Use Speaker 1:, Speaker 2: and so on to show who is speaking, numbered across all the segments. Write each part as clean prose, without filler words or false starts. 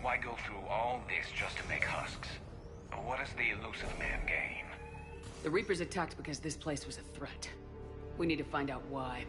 Speaker 1: Why go through all this just to make husks? What does the elusive man gain?
Speaker 2: The Reapers attacked because this place was a threat. We need to find out why.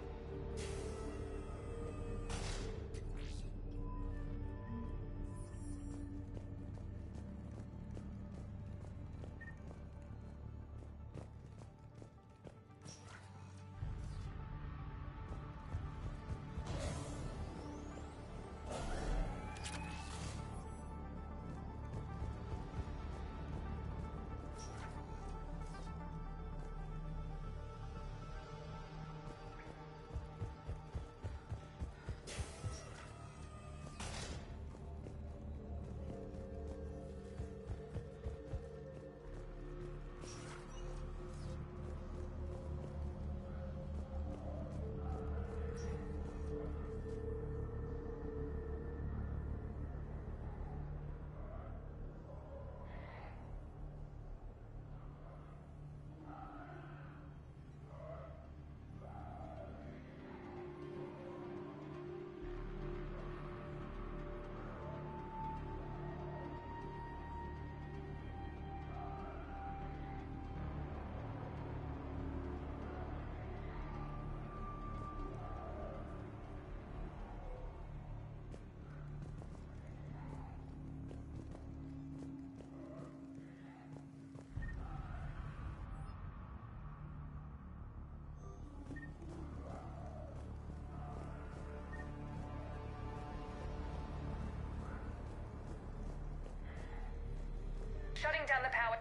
Speaker 3: Shutting down the power.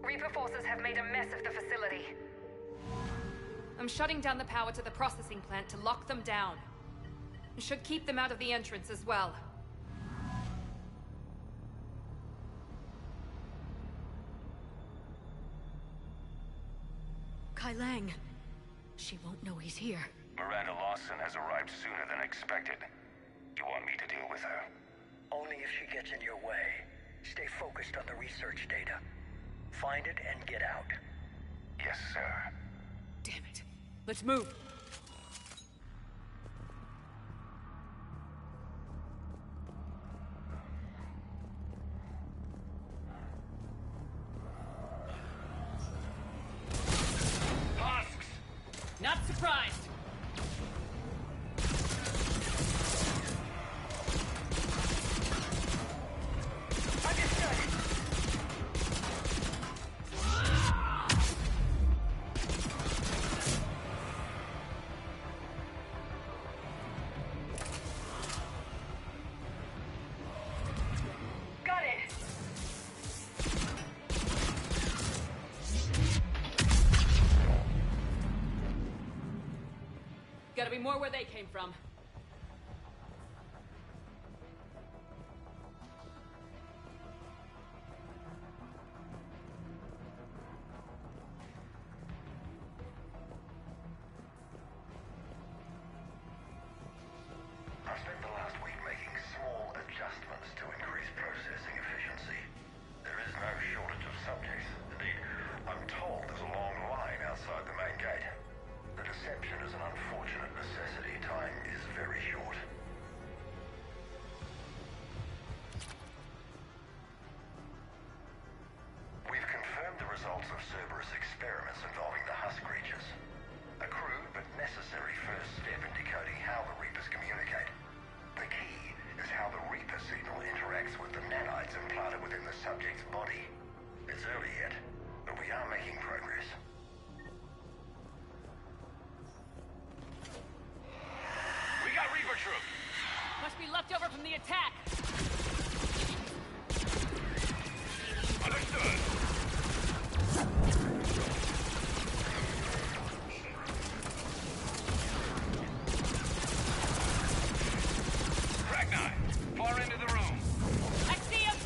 Speaker 3: Reaper forces have made a mess of the facility. I'm shutting down the power to the processing plant to lock them down. It should keep them out of the entrance as well.
Speaker 4: Kai Lang. She won't know he's here.
Speaker 1: Miranda Lawson has arrived sooner than expected. You want me to deal with her?
Speaker 5: Only if she gets in your way. Stay focused on the research data. Find it and get out.
Speaker 1: Yes, sir.
Speaker 2: Damn it. Let's move. Not surprised!
Speaker 3: Got it!
Speaker 2: Gotta be more where they came from.
Speaker 5: I spent the last week making small adjustments to increase processing efficiency. There is no shortage of subjects. Indeed, I'm told there's a long line outside the main gate. The deception is an unfortunate necessity. Time is very short. We've confirmed the results of Cerberus experiments involving the husk creatures. A crude but necessary first step in decoding how the Reapers communicate. The key is how the Reaper signal interacts with the nanites implanted within the subject's body. It's early yet, but we are making progress.
Speaker 1: We got Reaper troops!
Speaker 2: Must be left over from the attack!
Speaker 1: Understood! Crack 9, far into the room.
Speaker 2: I see him!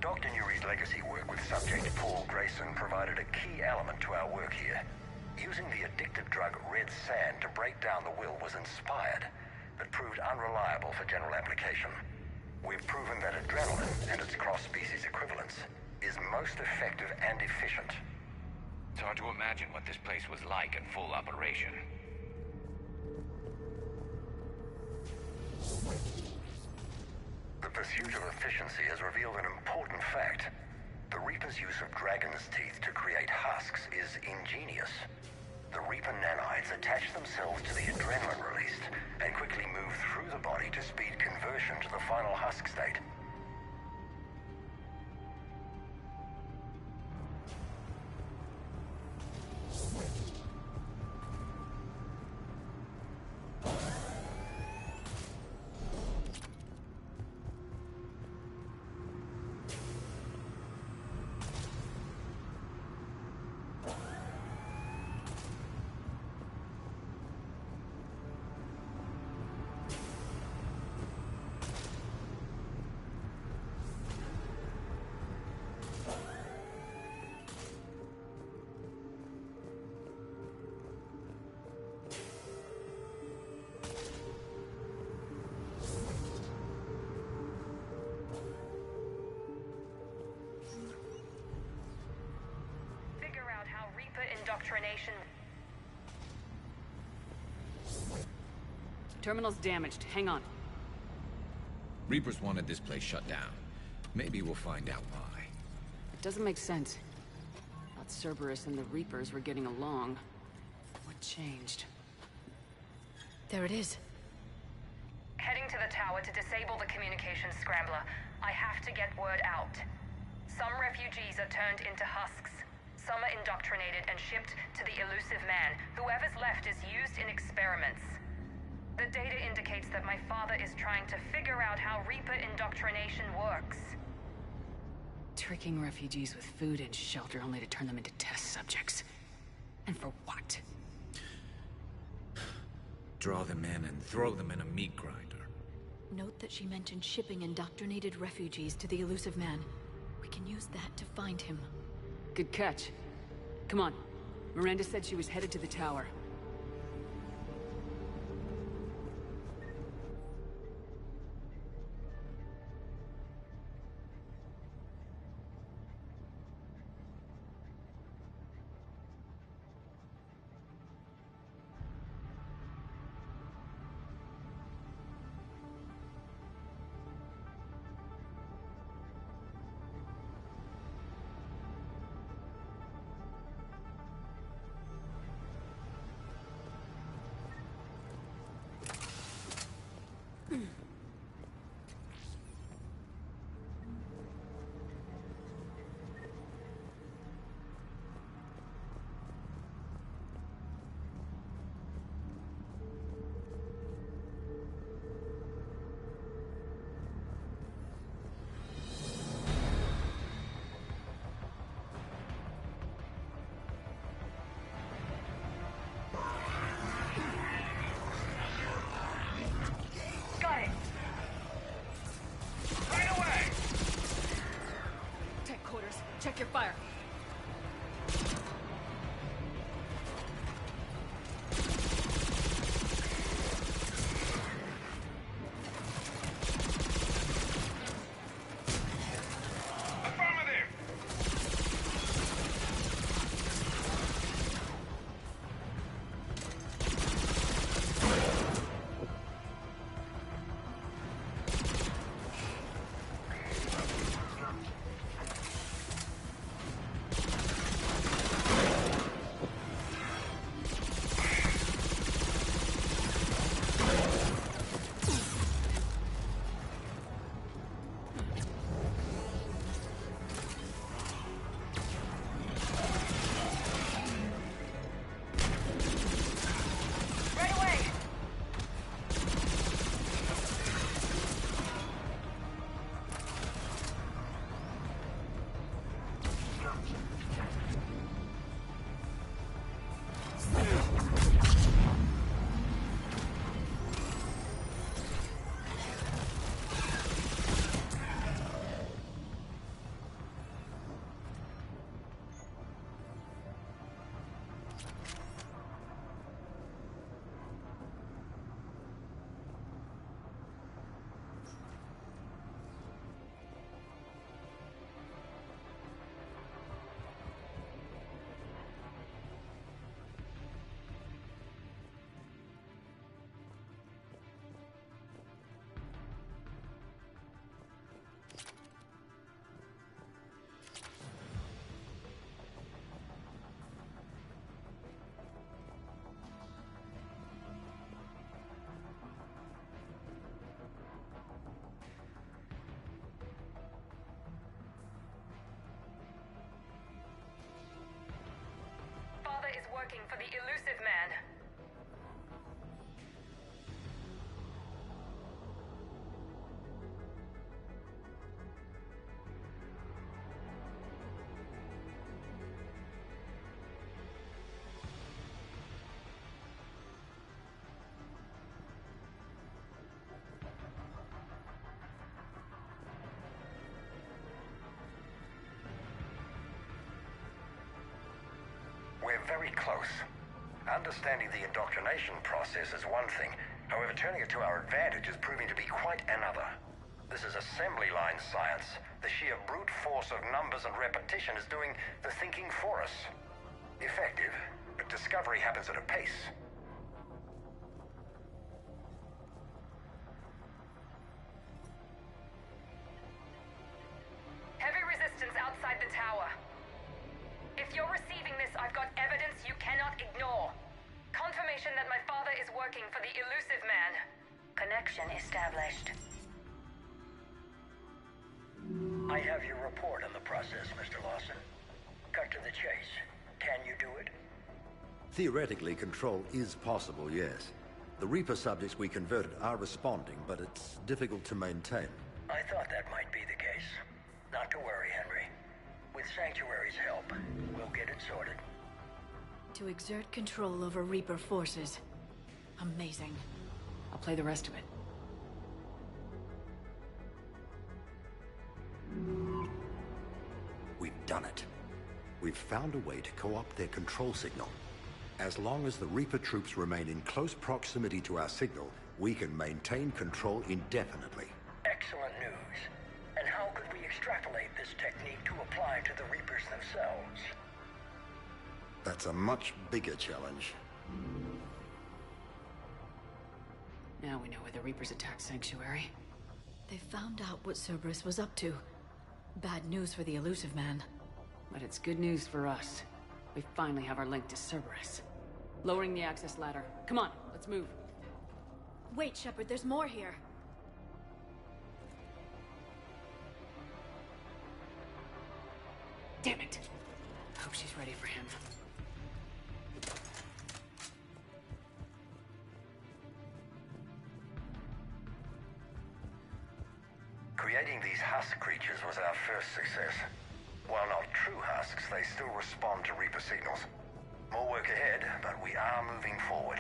Speaker 5: Dr. Nuri's legacy work with subject Paul Grayson provided a key element to our work here. Using the addictive drug red sand to break down the will was inspired, but proved unreliable for general application. We've proven that adrenaline and its cross-species equivalents is most effective and efficient.
Speaker 1: It's hard to imagine what this place was like in full operation.
Speaker 5: The pursuit of efficiency has revealed an important fact. The Reaper's use of dragon's teeth to create husks is ingenious. The Reaper nanites attach themselves to the adrenaline released and quickly move through the body to speed conversion to the final husk state.
Speaker 3: Indoctrination.
Speaker 2: Terminal's damaged. Hang on.
Speaker 6: Reapers wanted this place shut down. Maybe we'll find out why.
Speaker 2: It doesn't make sense. Thought Cerberus and the Reapers were getting along. What changed?
Speaker 4: There it is.
Speaker 3: Heading to the tower to disable the communications scrambler. I have to get word out. Some refugees are turned into husks. Some are indoctrinated and shipped to the elusive man. Whoever's left is used in experiments. The data indicates that my father is trying to figure out how Reaper indoctrination works.
Speaker 2: Tricking refugees with food and shelter only to turn them into test subjects. And for what?
Speaker 6: Draw them in and throw them in a meat grinder.
Speaker 4: Note that she mentioned shipping indoctrinated refugees to the elusive man. We can use that to find him.
Speaker 2: Good catch. Come on. Miranda said she was headed to the tower. Check your fire.
Speaker 3: working for the elusive man.
Speaker 5: We're very close. Understanding the indoctrination process is one thing. However, turning it to our advantage is proving to be quite another. This is assembly line science. The sheer brute force of numbers and repetition is doing the thinking for us. Effective, but discovery happens at a pace.
Speaker 3: Heavy resistance outside the tower. If you're receiving this, I've got evidence you cannot ignore. Confirmation that my father is working for the elusive man.
Speaker 7: Connection established.
Speaker 8: I have your report on the process, Mr. Lawson. Cut to the chase. Can you do it?
Speaker 9: Theoretically, control is possible, yes. The Reaper subjects we converted are responding, but it's difficult to maintain.
Speaker 8: I thought that might be the case. Not to worry, Henry. With Sanctuary's help, we'll get it sorted.
Speaker 4: To exert control over Reaper forces. Amazing.
Speaker 2: I'll play the rest of it.
Speaker 9: We've done it. We've found a way to co-opt their control signal. As long as the Reaper troops remain in close proximity to our signal, we can maintain control indefinitely.
Speaker 8: Excellent news. And how could we extrapolate this technique to apply to the Reapers themselves?
Speaker 9: That's a much bigger challenge.
Speaker 2: Now we know where the Reapers attacked Sanctuary.
Speaker 4: They found out what Cerberus was up to. Bad news for the elusive man.
Speaker 2: But it's good news for us. We finally have our link to Cerberus. Lowering the access ladder. Come on, let's move.
Speaker 4: Wait, Shepard, there's more here.
Speaker 2: Damn it. Hope she's ready for him.
Speaker 5: Creating these husk creatures was our first success. While not true husks, they still respond to Reaper signals. More work ahead, but we are moving forward.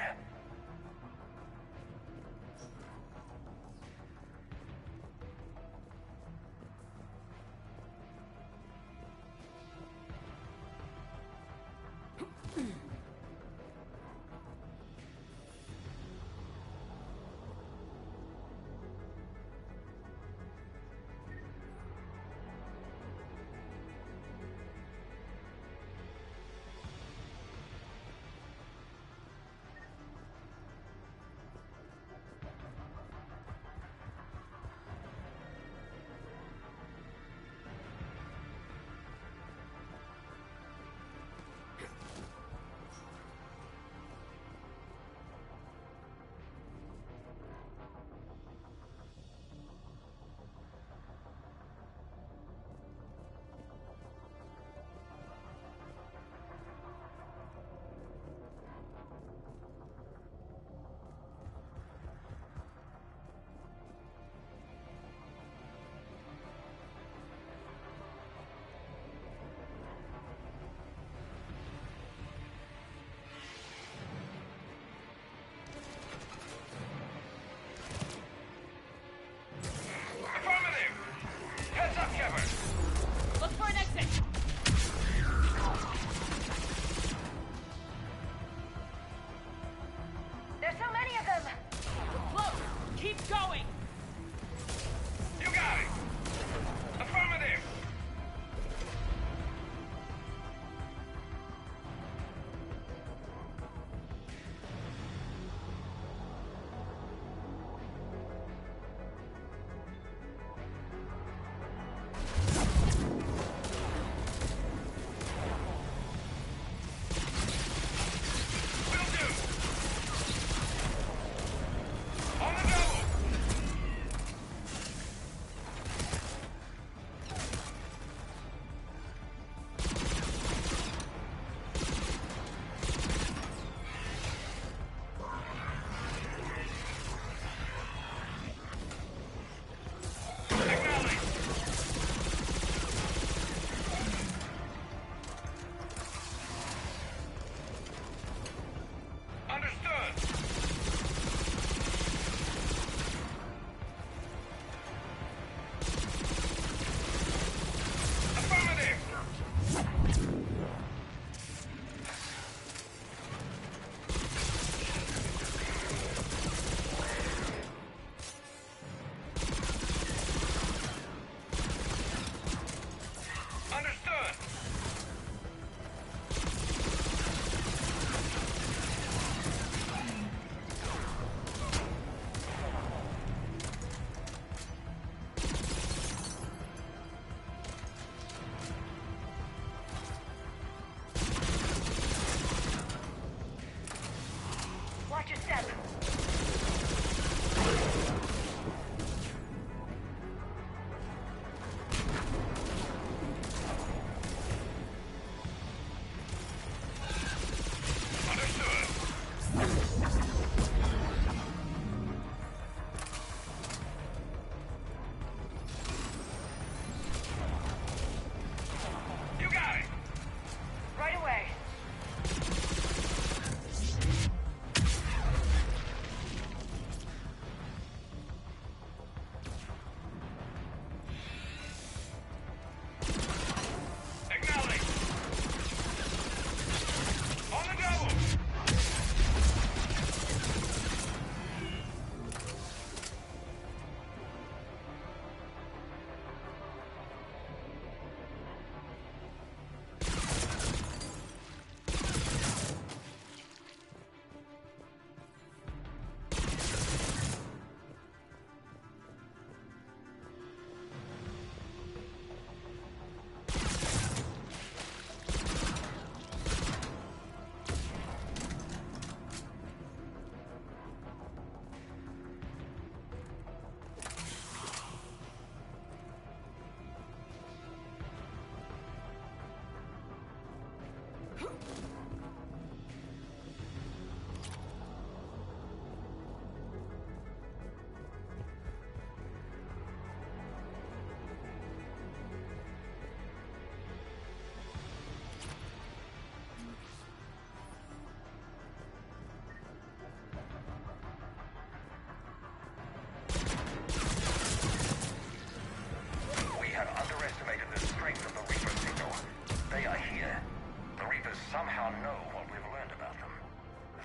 Speaker 5: now know what we've learned about them.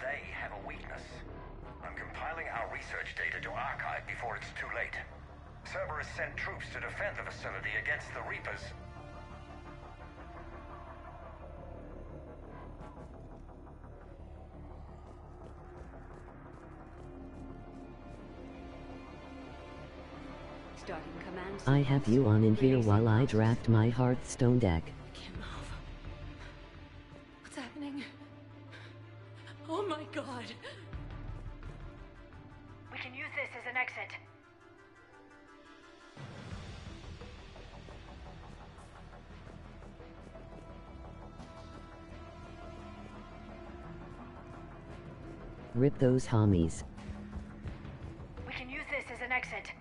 Speaker 5: They have a weakness. I'm compiling our research data to archive before it's too late. Cerberus sent troops to defend the facility against the Reapers.
Speaker 10: Starting command.
Speaker 11: I have you on in here while I draft my Hearthstone deck.
Speaker 4: Can't move. What's happening? Oh my god.
Speaker 3: We can use this as an exit.
Speaker 11: Rip those homies.
Speaker 3: We can use this as an exit.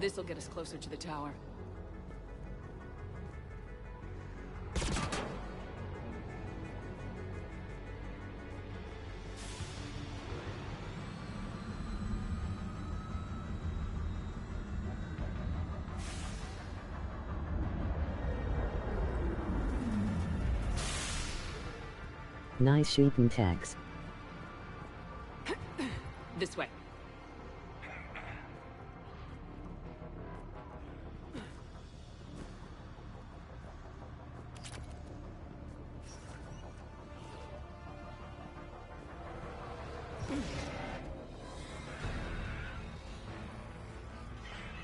Speaker 2: This'll get us closer to the tower.
Speaker 11: Nice shooting, Tex.
Speaker 2: This way.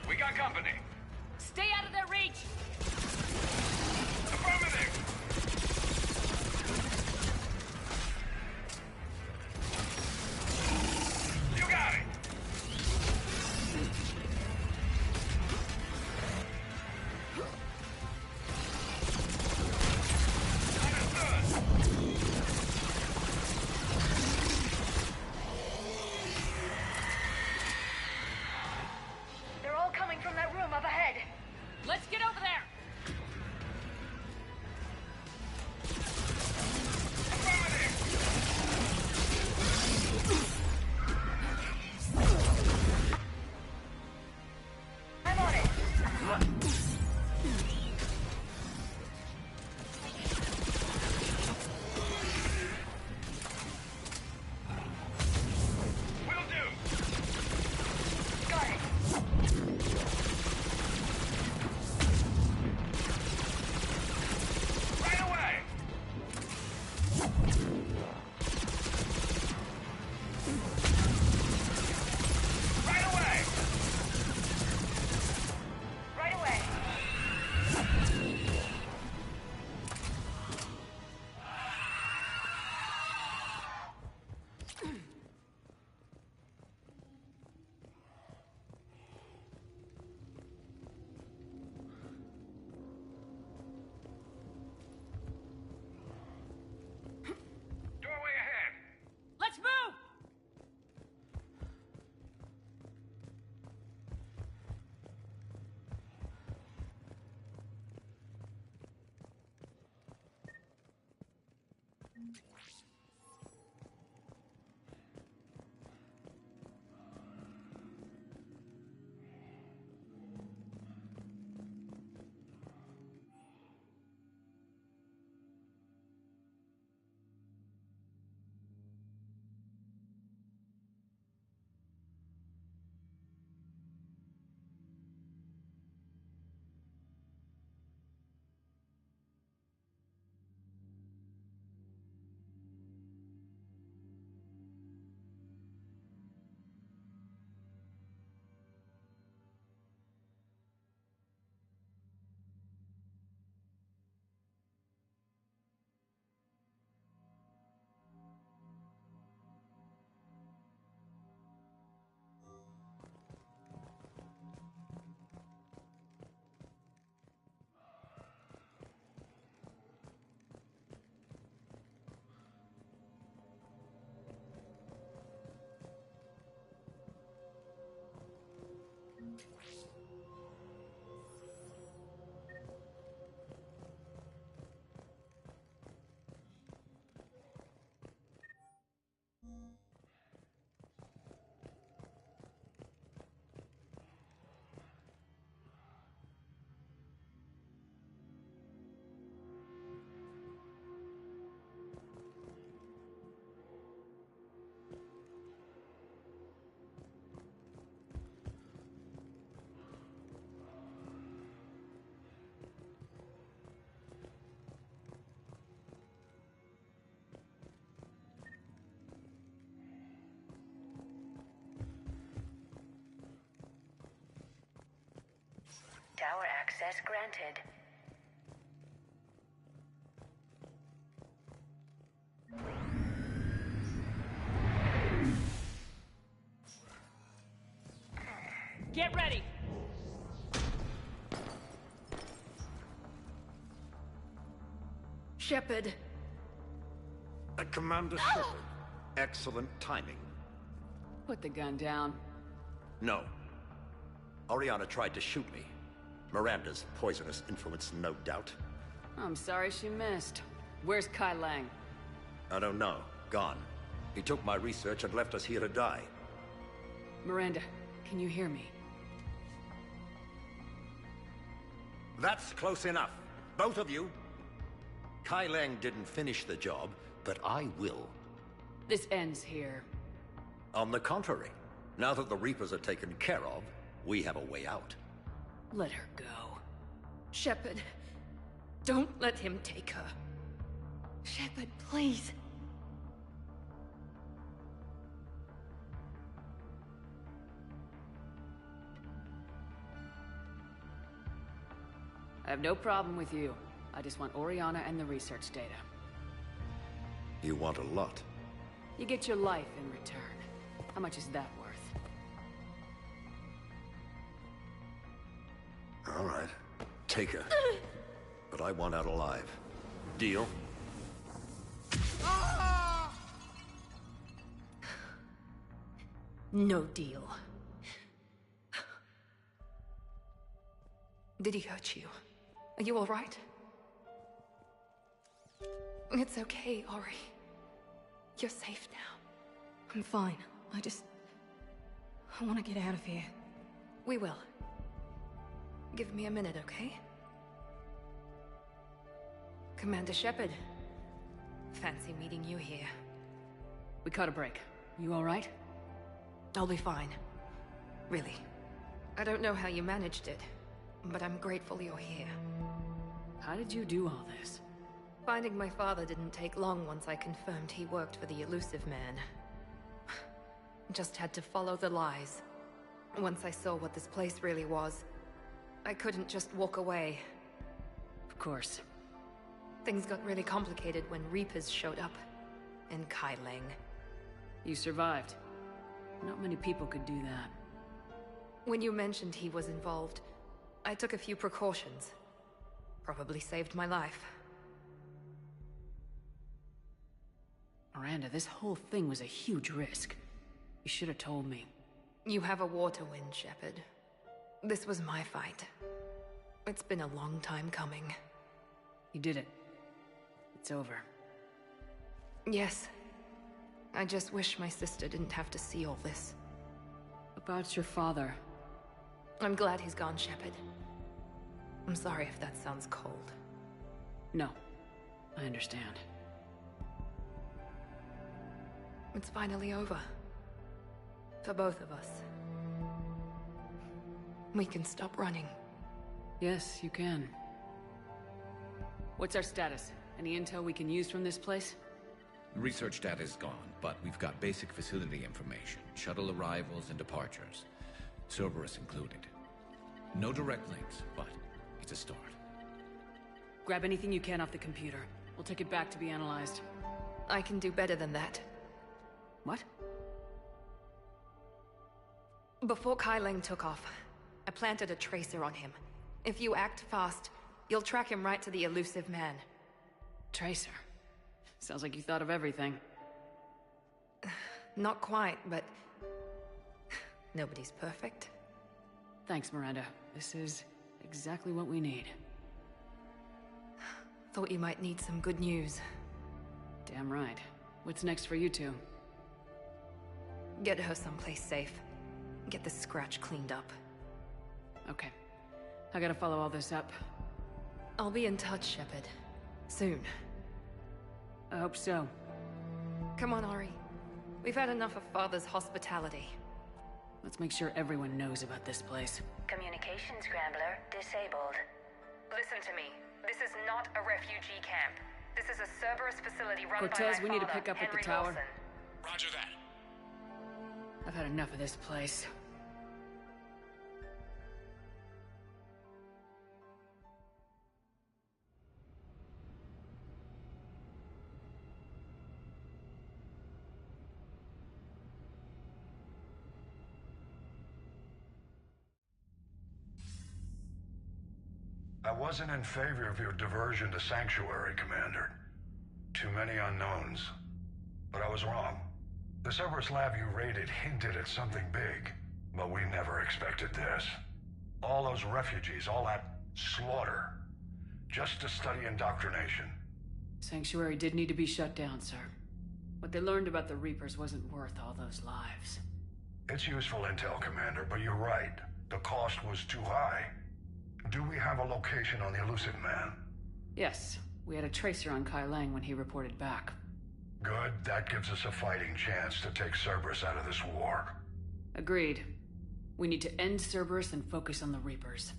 Speaker 1: We got company.
Speaker 2: Stay out of their reach!
Speaker 1: Affirmative! You got it! Understood!
Speaker 3: They're all coming from that room up ahead.
Speaker 2: Let's get over there!
Speaker 7: Access granted.
Speaker 2: Get ready!
Speaker 4: Shepard.
Speaker 9: Commander Shepard. Excellent timing.
Speaker 2: Put the gun down.
Speaker 9: No. Oriana tried to shoot me. Miranda's poisonous influence, no doubt.
Speaker 2: I'm sorry she missed. Where's Kai Lang?
Speaker 9: I don't know. Gone. He took my research and left us here to die.
Speaker 2: Miranda, can you hear me?
Speaker 9: That's close enough. Both of you. Kai Lang didn't finish the job, but I will.
Speaker 2: This ends here.
Speaker 9: On the contrary, now that the Reapers are taken care of, we have a way out.
Speaker 2: Let her go.
Speaker 4: Shepard. Don't let him take her. Shepard, please.
Speaker 2: I have no problem with you. I just want Oriana and the research data.
Speaker 9: You want a lot.
Speaker 2: You get your life in return. How much is that worth?
Speaker 9: All right. Take her. But I want out alive. Deal?
Speaker 4: No deal. Did he hurt you? Are you all right? It's okay, Ori. You're safe now. I'm fine. I want to get out of here. We will. Give me a minute, okay? Commander Shepard. Fancy meeting you here.
Speaker 2: We caught a break. You all right?
Speaker 4: I'll be fine. Really. I don't know how you managed it, but I'm grateful you're here.
Speaker 2: How did you do all this?
Speaker 4: Finding my father didn't take long once I confirmed he worked for the Elusive Man. Just had to follow the lies. Once I saw what this place really was, I couldn't just walk away.
Speaker 2: Of course.
Speaker 4: Things got really complicated when Reapers showed up. And Kai Lang.
Speaker 2: You survived. Not many people could do that.
Speaker 4: When you mentioned he was involved, I took a few precautions. Probably saved my life.
Speaker 2: Miranda, this whole thing was a huge risk. You should have told me.
Speaker 4: You have a war to win, Shepard. This was my fight. It's been a long time coming.
Speaker 2: You did it. It's over.
Speaker 4: Yes. I just wish my sister didn't have to see all this.
Speaker 2: About your father.
Speaker 4: I'm glad he's gone, Shepard. I'm sorry if that sounds cold.
Speaker 2: No. I understand.
Speaker 4: It's finally over. For both of us. We can stop running.
Speaker 2: Yes, you can. What's our status? Any intel we can use from this place?
Speaker 6: Research data is gone, but we've got basic facility information. Shuttle arrivals and departures. Cerberus included. No direct links, but it's a start.
Speaker 2: Grab anything you can off the computer. We'll take it back to be analyzed.
Speaker 4: I can do better than that.
Speaker 2: What?
Speaker 4: Before Kai Lang took off, I planted a tracer on him. If you act fast, you'll track him right to the Elusive Man.
Speaker 2: Tracer? Sounds like you thought of everything.
Speaker 4: Not quite, but... nobody's perfect.
Speaker 2: Thanks, Miranda. This is exactly what we need.
Speaker 4: Thought you might need some good news.
Speaker 2: Damn right. What's next for you two?
Speaker 4: Get her someplace safe. Get the scratch cleaned up.
Speaker 2: Okay. I gotta follow all this up.
Speaker 4: I'll be in touch, Shepard. Soon.
Speaker 2: I hope so.
Speaker 4: Come on, Ori. We've had enough of Father's hospitality.
Speaker 2: Let's make sure everyone knows about this place.
Speaker 7: Communication scrambler disabled.
Speaker 3: Listen to me. This is not a refugee camp. This is a Cerberus facility run by
Speaker 2: Cortez,
Speaker 3: my
Speaker 2: we need to
Speaker 3: father,
Speaker 2: pick up at the
Speaker 3: Henry
Speaker 2: tower.
Speaker 3: Wilson.
Speaker 1: Roger that.
Speaker 2: I've had enough of this place.
Speaker 10: I wasn't in favor of your diversion to Sanctuary, Commander. Too many unknowns. But I was wrong. The Cerberus lab you raided hinted at something big, but we never expected this. All those refugees, all that slaughter, just to study indoctrination.
Speaker 2: Sanctuary did need to be shut down, sir. What they learned about the Reapers wasn't worth all those lives.
Speaker 10: It's useful intel, Commander, but you're right. The cost was too high. Do we have a location on the elusive man?
Speaker 2: Yes. We had a tracer on Kai Lang when he reported back.
Speaker 10: Good. That gives us a fighting chance to take Cerberus out of this war.
Speaker 2: Agreed. We need to end Cerberus and focus on the Reapers.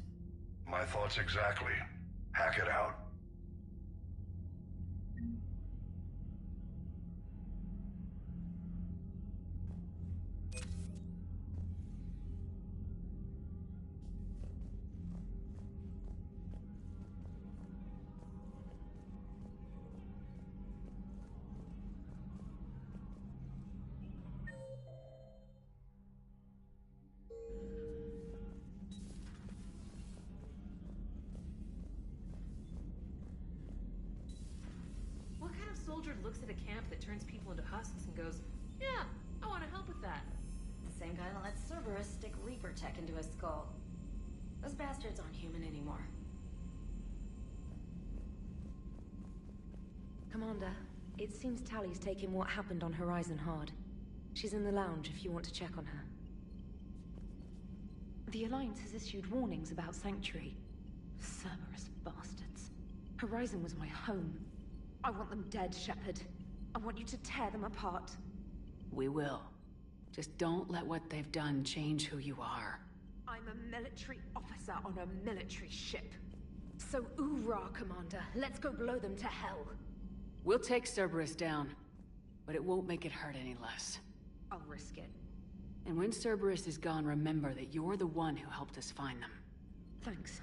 Speaker 10: My thoughts exactly. Hack it out.
Speaker 12: What kind of soldier looks at a camp that turns people into husks and goes, yeah, I want to help with that?
Speaker 13: The same guy that lets Cerberus stick Reaper tech into his skull. Those bastards aren't human anymore.
Speaker 4: Commander, it seems Tally's taking what happened on Horizon hard. She's in the lounge if you want to check on her. The Alliance has issued warnings about Sanctuary. Cerberus bastards. Horizon was my home. I want them dead, Shepard. I want you to tear them apart.
Speaker 2: We will. Just don't let what they've done change who you are.
Speaker 4: I'm a military officer on a military ship. So oorah, Commander. Let's go blow them to hell.
Speaker 2: We'll take Cerberus down, but it won't make it hurt any less.
Speaker 4: I'll risk it.
Speaker 2: And when Cerberus is gone, remember that you're the one who helped us find them.
Speaker 4: Thanks.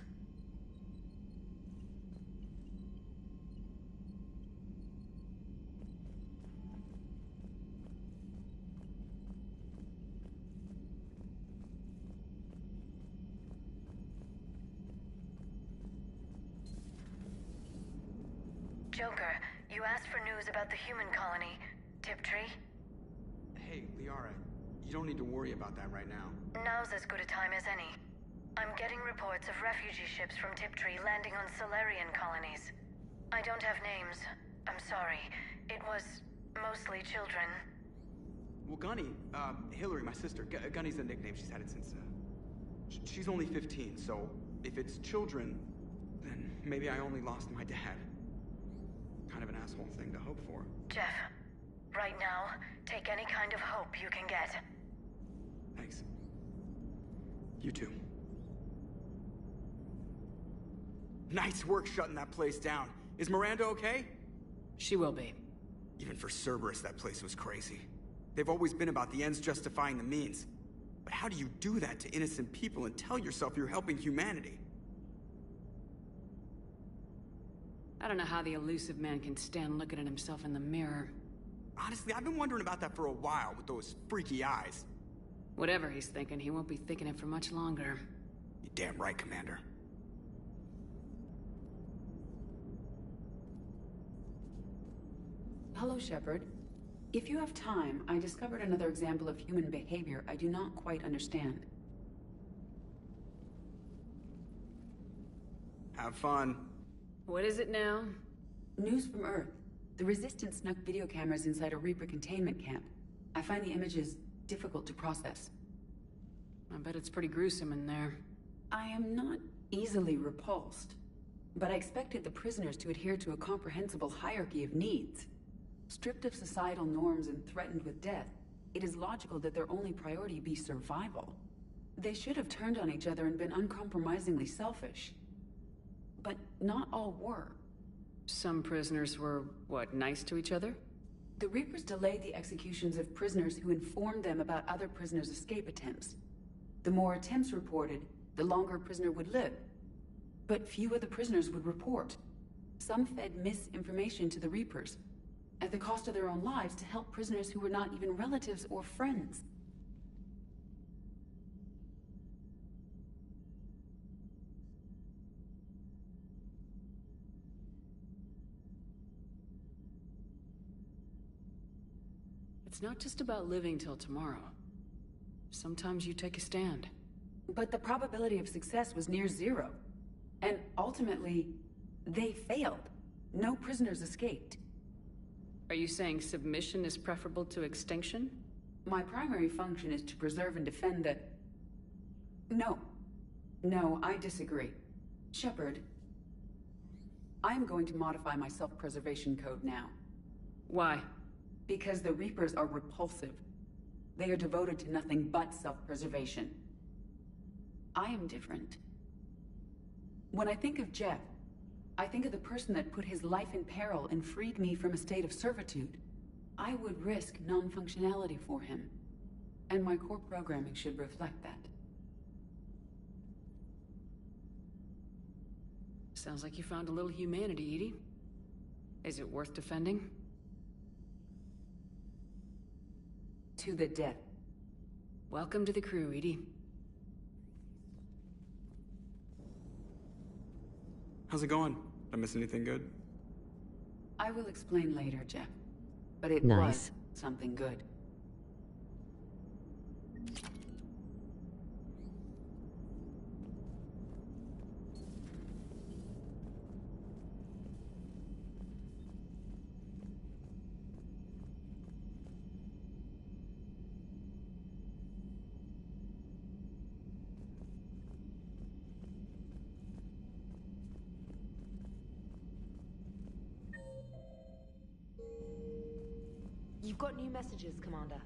Speaker 3: Joker, you asked for news about the human colony, Tiptree.
Speaker 14: Hey, Liara, you don't need to worry about that right now.
Speaker 3: Now's as good a time as any. I'm getting reports of refugee ships from Tiptree landing on Solarian colonies. I don't have names. I'm sorry. It was mostly children.
Speaker 14: Well, Gunny, Hillary, my sister, Gunny's the nickname. She's had it since, she's only 15, so if it's children, then maybe I only lost my dad. Kind of an asshole thing to hope for.
Speaker 3: Jeff, right now, take any kind of hope you can get.
Speaker 14: Thanks. You too. Nice work shutting that place down. Is Miranda okay?
Speaker 2: She will be.
Speaker 14: Even for Cerberus, that place was crazy. They've always been about the ends justifying the means. But how do you do that to innocent people and tell yourself you're helping humanity?
Speaker 2: I don't know how the elusive man can stand looking at himself in the mirror.
Speaker 14: Honestly, I've been wondering about that for a while with those freaky eyes.
Speaker 2: Whatever he's thinking, he won't be thinking it for much longer.
Speaker 14: You're damn right, Commander.
Speaker 15: Hello, Shepard. If you have time, I discovered another example of human behavior I do not quite understand.
Speaker 14: Have fun.
Speaker 2: What is it now?
Speaker 15: News from Earth. The Resistance snuck video cameras inside a Reaper containment camp. I find the images difficult to process.
Speaker 2: I bet it's pretty gruesome in there.
Speaker 15: I am not easily repulsed, but I expected the prisoners to adhere to a comprehensible hierarchy of needs. Stripped of societal norms and threatened with death, it is logical that their only priority be survival. They should have turned on each other and been uncompromisingly selfish. But not all were.
Speaker 2: Some prisoners were, what, nice to each other?
Speaker 15: The Reapers delayed the executions of prisoners who informed them about other prisoners' escape attempts. The more attempts reported, the longer a prisoner would live. But few of the prisoners would report. Some fed misinformation to the Reapers, at the cost of their own lives, to help prisoners who were not even relatives or friends.
Speaker 2: It's not just about living till tomorrow. Sometimes you take a stand.
Speaker 15: But the probability of success was near zero. And ultimately, they failed. No prisoners escaped.
Speaker 2: Are you saying submission is preferable to extinction?
Speaker 15: My primary function is to preserve and defend the... No. No, I disagree. Shepard, I'm going to modify my self-preservation code now.
Speaker 2: Why?
Speaker 15: Because the Reapers are repulsive. They are devoted to nothing but self-preservation. I am different. When I think of Jeff, I think of the person that put his life in peril and freed me from a state of servitude. I would risk non-functionality for him. And my core programming should reflect that.
Speaker 2: Sounds like you found a little humanity, EDI. Is it worth defending?
Speaker 15: To the death.
Speaker 2: Welcome to the crew, EDI.
Speaker 14: How's it going? Did I miss anything good?
Speaker 15: I will explain later, Jeff. But it
Speaker 11: Nice.
Speaker 15: was something good.
Speaker 13: You've got new messages, Commander.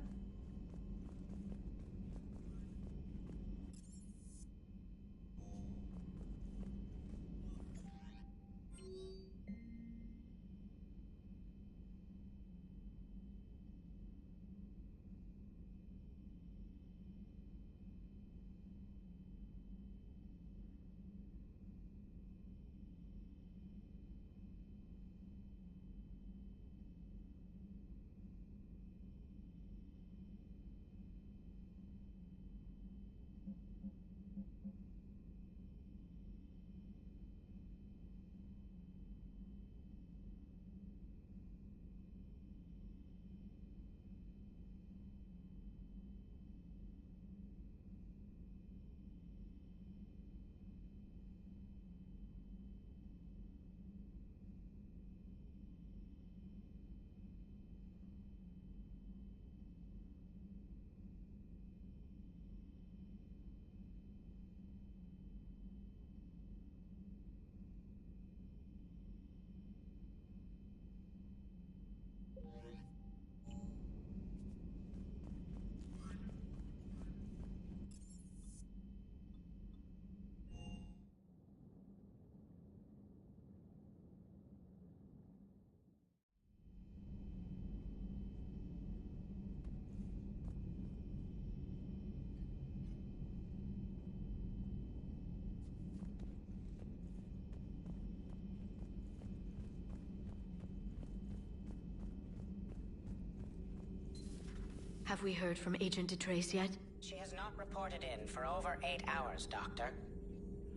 Speaker 16: Have we heard from Agent DeTrace yet?
Speaker 17: She has not reported in for over 8 hours, Doctor.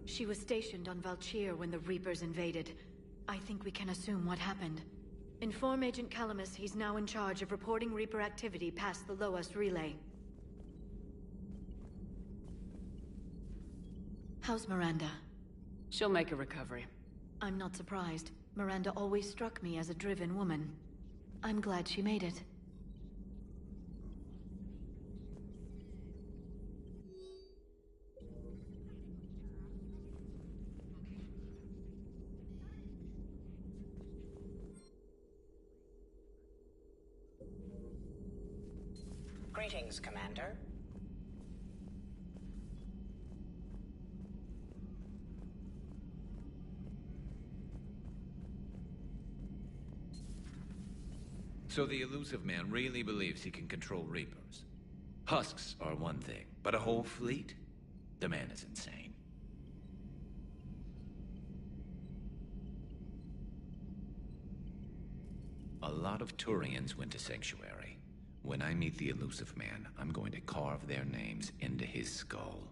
Speaker 16: She was stationed on Valchir when the Reapers invaded. I think we can assume what happened. Inform Agent Calamus he's now in charge of reporting Reaper activity past the Loas relay. How's Miranda?
Speaker 2: She'll make a recovery.
Speaker 16: I'm not surprised. Miranda always struck me as a driven woman. I'm glad she made it.
Speaker 17: Greetings, Commander.
Speaker 6: So the elusive man really believes he can control Reapers. Husks are one thing, but a whole fleet? The man is insane. A lot of Turians went to Sanctuary. When I meet the elusive man, I'm going to carve their names into his skull.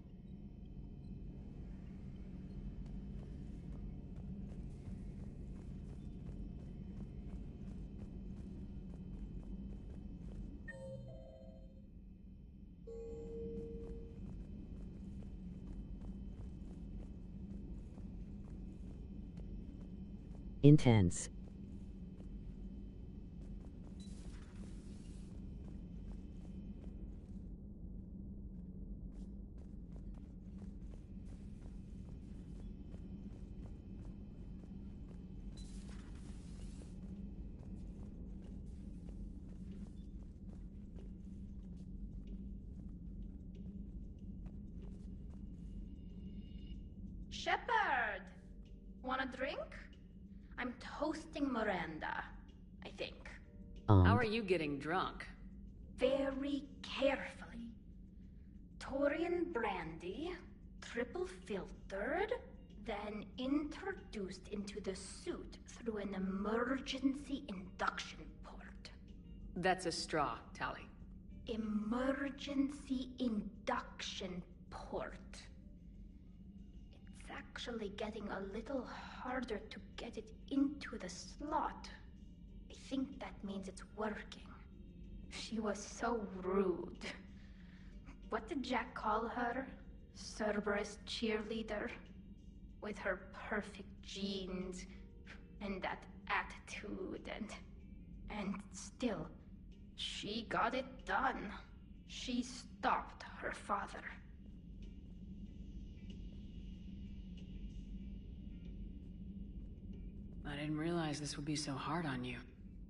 Speaker 11: Intense.
Speaker 18: Shepard! Want a drink? I'm toasting Miranda, I think.
Speaker 2: How are you getting drunk?
Speaker 18: Very carefully. Taurian brandy, triple filtered, then introduced into the suit through an emergency induction port.
Speaker 2: That's a straw, Tally.
Speaker 18: Emergency induction port. It's actually getting a little harder to get it into the slot. I think that means it's working. She was so rude. What did Jack call her? Cerberus cheerleader? With her perfect genes and that attitude and still, she got it done. She stopped her father.
Speaker 2: I didn't realize this would be so hard on you.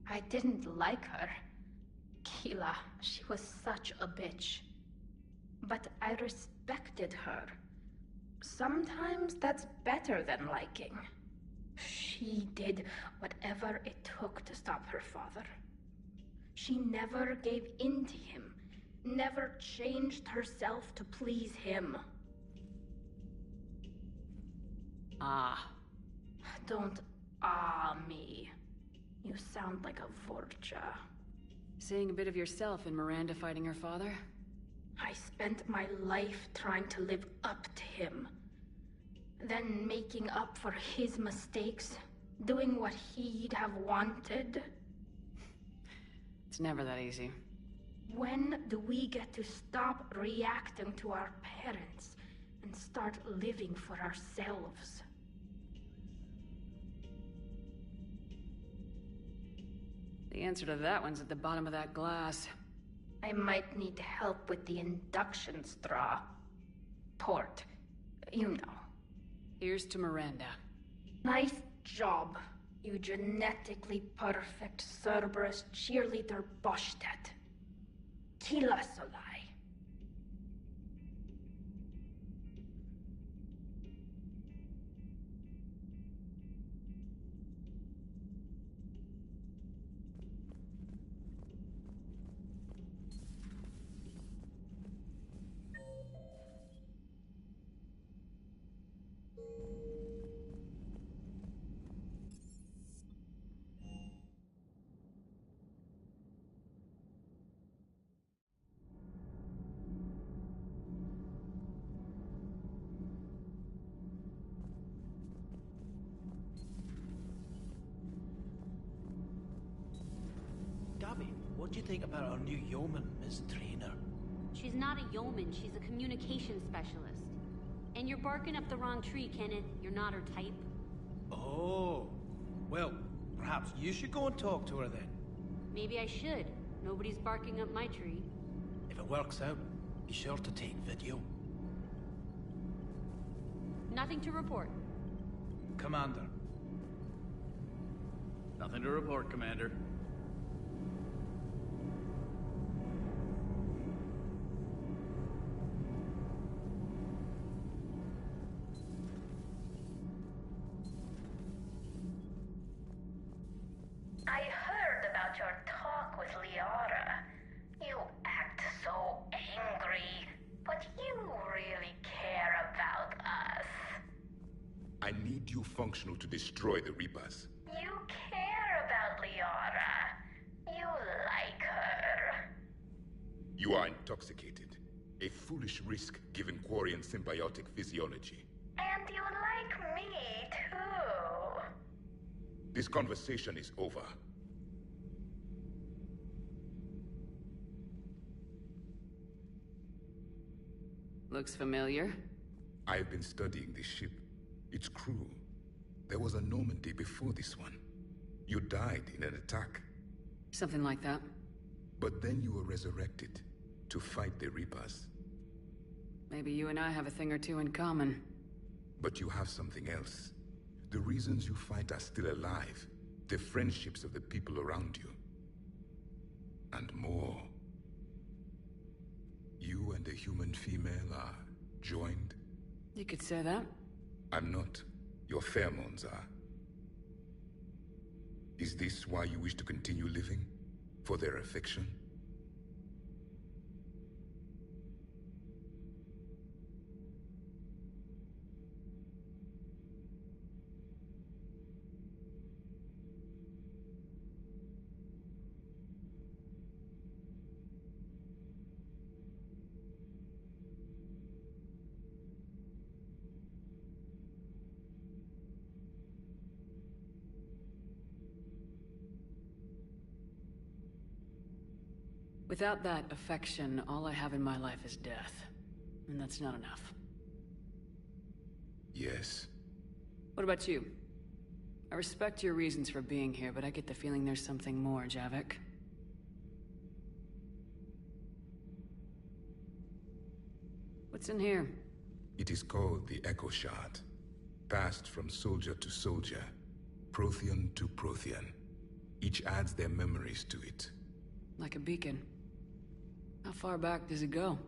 Speaker 18: I didn't like her. Keela, she was such a bitch. But I respected her. Sometimes that's better than liking. She did whatever it took to stop her father. She never gave in to him, never changed herself to please him.
Speaker 2: Ah.
Speaker 18: Don't me. You sound like a Vorcha.
Speaker 2: Seeing a bit of yourself in Miranda fighting her father?
Speaker 18: I spent my life trying to live up to him. Then making up for his mistakes, doing what he'd have wanted.
Speaker 2: It's never that easy.
Speaker 18: When do we get to stop reacting to our parents and start living for ourselves?
Speaker 2: The answer to that one's at the bottom of that glass.
Speaker 18: I might need help with the induction straw. Port. You know.
Speaker 2: Here's to Miranda.
Speaker 18: Nice job, you genetically perfect Cerberus cheerleader Boschtet. Kila Solai.
Speaker 19: What do you think about our new yeoman, Miss Trainer?
Speaker 20: She's not a yeoman, she's a communications specialist. And you're barking up the wrong tree, Kenneth. You're not her type.
Speaker 19: Oh. Well, perhaps you should go and talk to her then.
Speaker 20: Maybe I should. Nobody's barking up my tree.
Speaker 19: If it works out, be sure to take video.
Speaker 20: Nothing to report.
Speaker 19: Commander.
Speaker 21: Nothing to report, Commander.
Speaker 3: I heard about your talk with Liara. You act so angry, but you really care about us.
Speaker 22: I need you functional to destroy the Reapers.
Speaker 3: You care about Liara. You like her.
Speaker 22: You are intoxicated. A foolish risk given Quarian symbiotic physiology.
Speaker 3: And you like me, too.
Speaker 22: This conversation is over.
Speaker 2: Looks familiar.
Speaker 22: I have been studying this ship, its crew, There was a Normandy before this one. You died in an attack.
Speaker 2: Something like that.
Speaker 22: But then you were resurrected to fight the Reapers.
Speaker 2: Maybe you and I have a thing or two in common.
Speaker 22: But you have something else. The reasons you fight are still alive. The friendships of the people around you. And more. You and the human female are joined?
Speaker 2: You could say that.
Speaker 22: I'm not. Your pheromones are. Is this why you wish to continue living? For their affection?
Speaker 2: Without that affection, all I have in my life is death. And that's not enough.
Speaker 22: Yes.
Speaker 2: What about you? I respect your reasons for being here, but I get the feeling there's something more, Javik. What's in here?
Speaker 22: It is called the Echo Shard. Passed from soldier to soldier. Prothean to Prothean. Each adds their memories to it.
Speaker 2: Like a beacon. How far back does it go?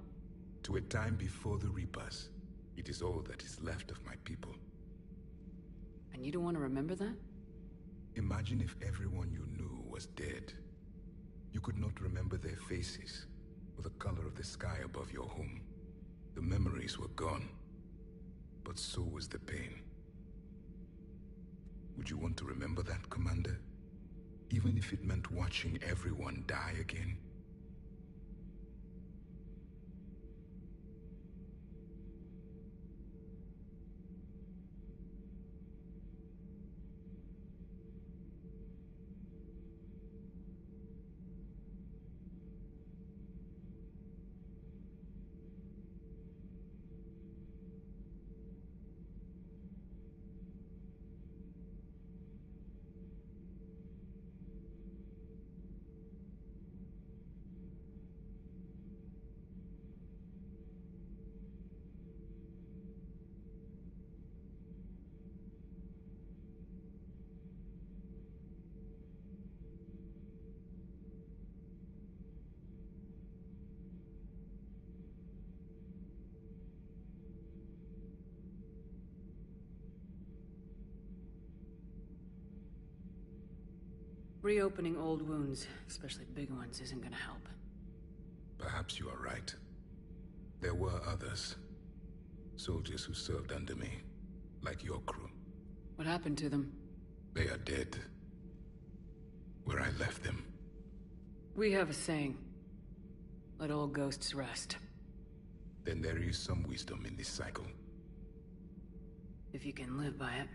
Speaker 22: To a time before the Reapers. It is all that is left of my people.
Speaker 2: And you don't want to remember that?
Speaker 22: Imagine if everyone you knew was dead. You could not remember their faces, or the color of the sky above your home. The memories were gone. But so was the pain. Would you want to remember that, Commander? Even if it meant watching everyone die again?
Speaker 2: Reopening old wounds, especially big ones, isn't gonna help.
Speaker 22: Perhaps you are right. There were others. Soldiers who served under me. Like your crew.
Speaker 2: What happened to them?
Speaker 22: They are dead. Where I left them.
Speaker 2: We have a saying. Let all ghosts rest.
Speaker 22: Then there is some wisdom in this cycle.
Speaker 2: If you can live by it.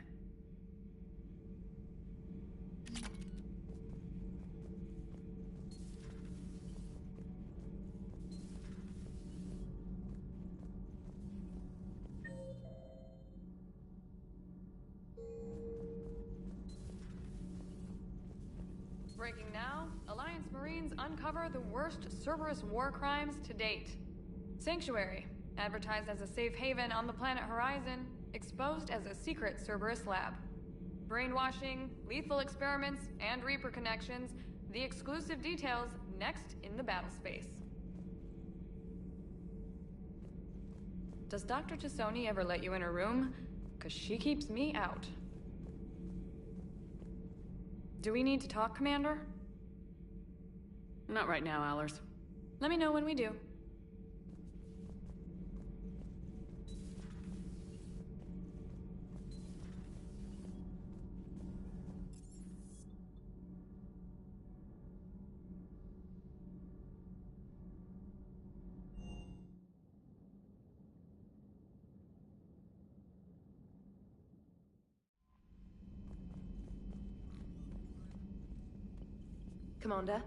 Speaker 3: Breaking now, Alliance Marines uncover the worst Cerberus war crimes to date. Sanctuary, advertised as a safe haven on the planet Horizon, exposed as a secret Cerberus lab. Brainwashing, lethal experiments, and Reaper connections, the exclusive details next in the battle space. Does Dr. Chisoni ever let you in her room? 'Cause she keeps me out. Do we need to talk, Commander?
Speaker 2: Not right now, Allers.
Speaker 3: Let me know when we do.
Speaker 4: Commander?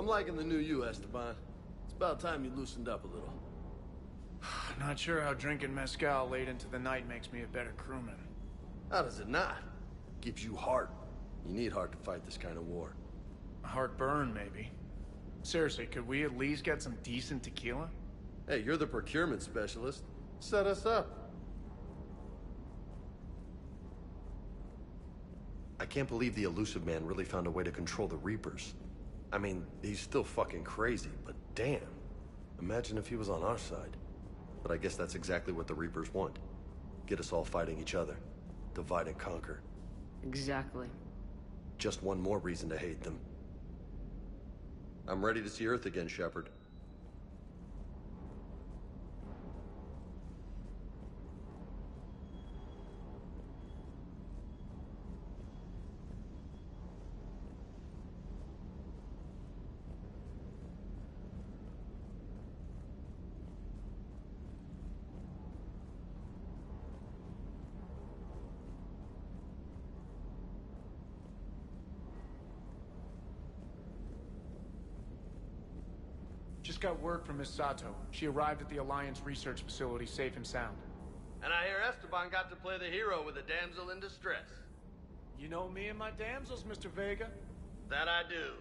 Speaker 5: I'm liking the new you, Esteban. It's about time you loosened up a little.
Speaker 8: Not sure how drinking mezcal late into the night makes me a better crewman.
Speaker 5: How does it not? Gives you heart. You need heart to fight this kind of war.
Speaker 8: A heartburn, maybe. Seriously, could we at least get some decent tequila?
Speaker 5: Hey, you're the procurement specialist. Set us up.
Speaker 23: I can't believe the elusive man really found a way to control the Reapers. I mean, he's still fucking crazy, but damn. Imagine if he was on our side. But I guess that's exactly what the Reapers want. Get us all fighting each other. Divide and conquer.
Speaker 2: Exactly.
Speaker 23: Just one more reason to hate them. I'm ready to see Earth again, Shepard.
Speaker 8: Just got word from Miss Sato. She arrived at the Alliance research facility safe and sound.
Speaker 5: And I hear Esteban got to play the hero with a damsel in distress.
Speaker 8: You know me and my damsels, Mr. Vega.
Speaker 5: That I do.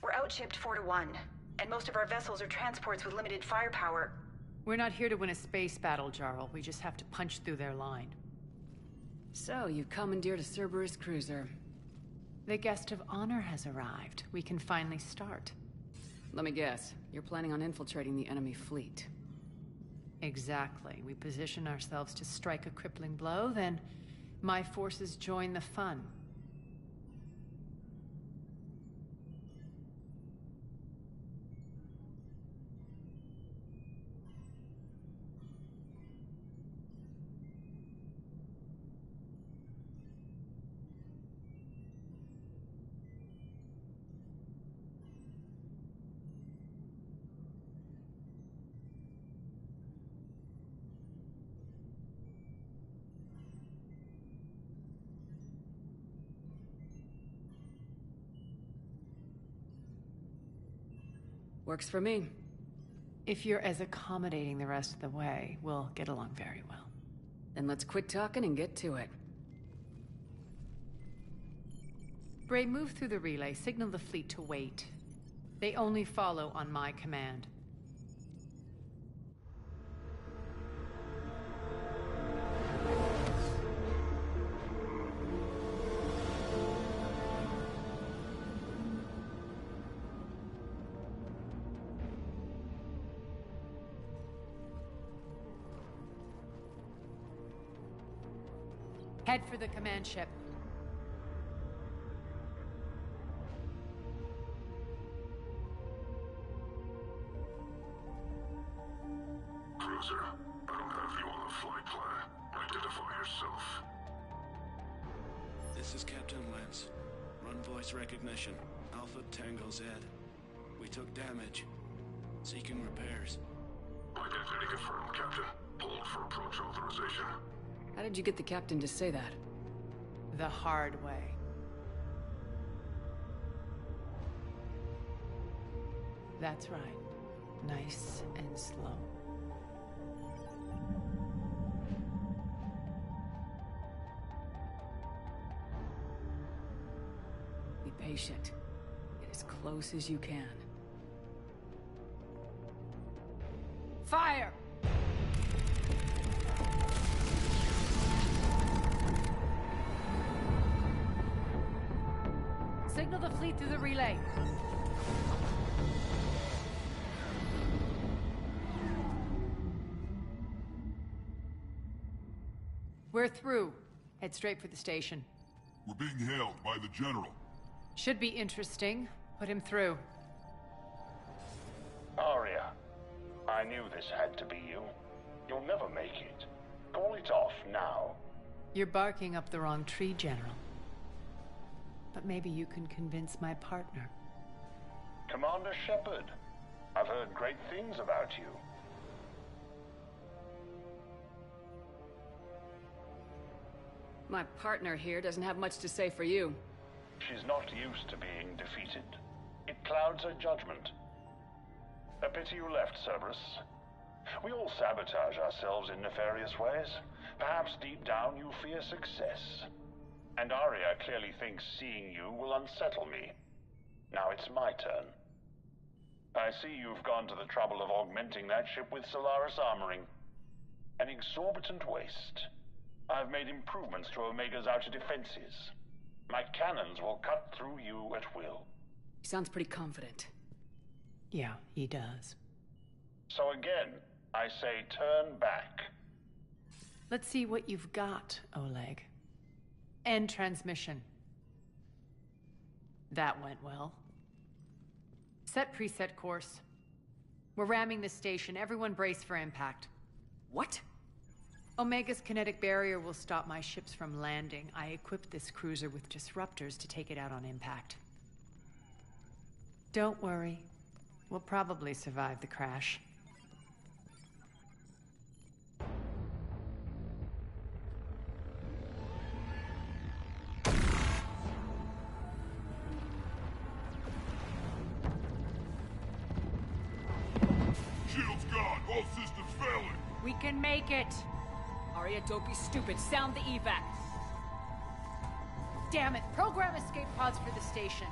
Speaker 1: We're outshipped 4-1, and most of our vessels are transports with limited firepower.
Speaker 7: We're not here to win a space battle, Jarl. We just have to punch through their line.
Speaker 2: So, you commandeered a Cerberus cruiser.
Speaker 7: The guest of honor has arrived. We can finally start.
Speaker 2: Let me guess. You're planning on infiltrating the enemy fleet.
Speaker 7: Exactly. We position ourselves to strike a crippling blow, then my forces join the fun.
Speaker 2: Works for me.
Speaker 7: If you're as accommodating the rest of the way, we'll get along very well.
Speaker 2: Then let's quit talking and get to it.
Speaker 7: Bray, move through the relay. Signal the fleet to wait. They only follow on my command. Head for the command ship.
Speaker 10: Cruiser, I don't have you on the flight plan. Identify yourself.
Speaker 21: This is Captain Lance. Run voice recognition. Alpha Tango Z. We took damage. Seeking repairs.
Speaker 10: Identity confirmed, Captain. Hold for approach authorization.
Speaker 2: How did you get the captain to say that?
Speaker 7: The hard way. That's right. Nice and slow.
Speaker 2: Be patient. Get as close as you can.
Speaker 7: Fire! Signal the fleet through the relay. We're through. Head straight for the station.
Speaker 9: We're being hailed by the General.
Speaker 7: Should be interesting. Put him through.
Speaker 24: Arya, I knew this had to be you. You'll never make it. Call it off now.
Speaker 7: You're barking up the wrong tree, General. But maybe you can convince my partner.
Speaker 24: Commander Shepard, I've heard great things about you.
Speaker 2: My partner here doesn't have much to say for you.
Speaker 24: She's not used to being defeated. It clouds her judgment. A pity you left, Cerberus. We all sabotage ourselves in nefarious ways. Perhaps deep down you fear success. And Arya clearly thinks seeing you will unsettle me. Now it's my turn. I see you've gone to the trouble of augmenting that ship with Solaris armoring. An exorbitant waste. I've made improvements to Omega's outer defenses. My cannons will cut through you at will.
Speaker 2: He sounds pretty confident.
Speaker 7: Yeah, he does.
Speaker 24: So again, I say turn back.
Speaker 7: Let's see what you've got, Oleg. End transmission. That went well. Set preset course. We're ramming the station. Everyone brace for impact.
Speaker 2: What?
Speaker 7: Omega's kinetic barrier will stop my ships from landing. I equipped this cruiser with disruptors to take it out on impact. Don't worry. We'll probably survive the crash.
Speaker 9: Shield's gone. All systems failing.
Speaker 7: We can make it!
Speaker 2: Arya, don't be stupid. Sound the evac.
Speaker 7: Damn it! Program escape pods for the station.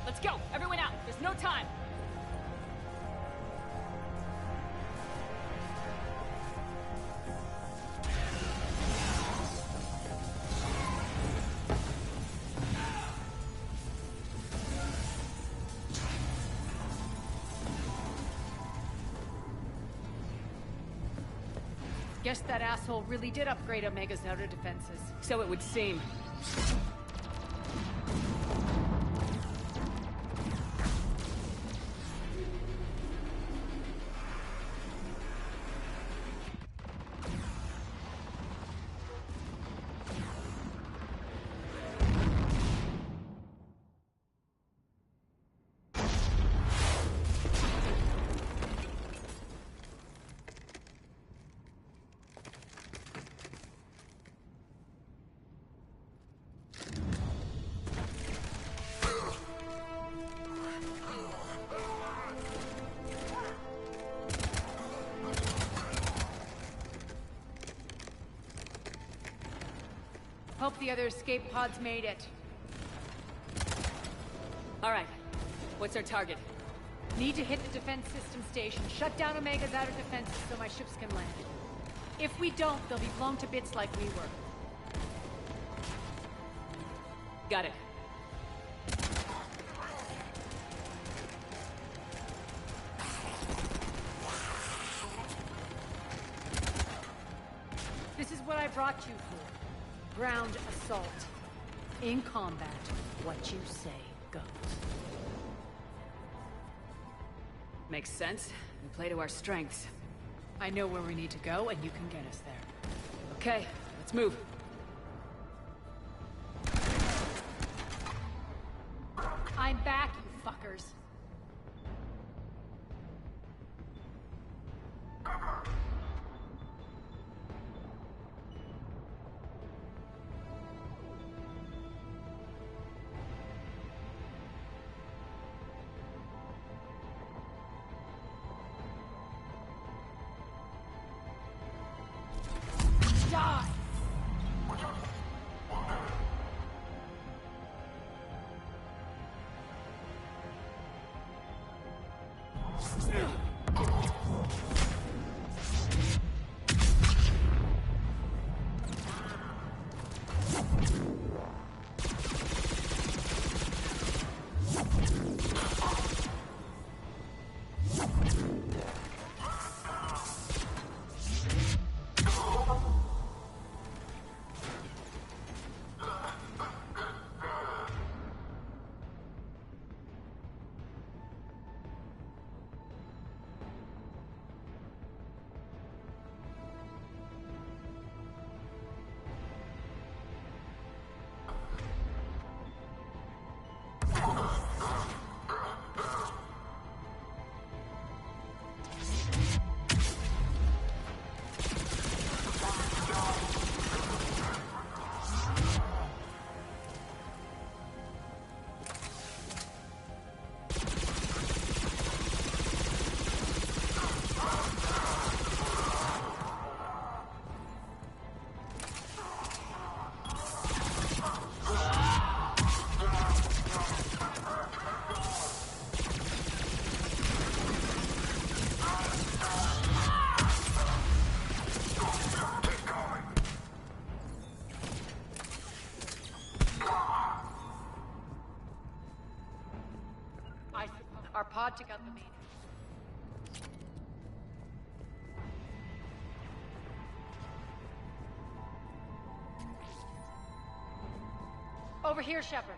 Speaker 2: Let's go! Everyone out! There's no time!
Speaker 7: Guess that asshole really did upgrade Omega's outer defenses.
Speaker 2: So it would seem.
Speaker 7: Hope the other escape pods made it.
Speaker 2: All right. What's our target?
Speaker 7: Need to hit the defense system station, shut down Omega's outer defenses so my ships can land. If we don't, they'll be blown to bits like we were.
Speaker 2: Got it.
Speaker 7: This is what I brought you for. Ground assault. In combat, what you say goes.
Speaker 2: Makes sense. We play to our strengths.
Speaker 7: I know where we need to go, and you can get us there.
Speaker 2: Okay, let's move.
Speaker 7: I'm back, you fuckers. Die! Our pod took out the main. Over here, Shepard.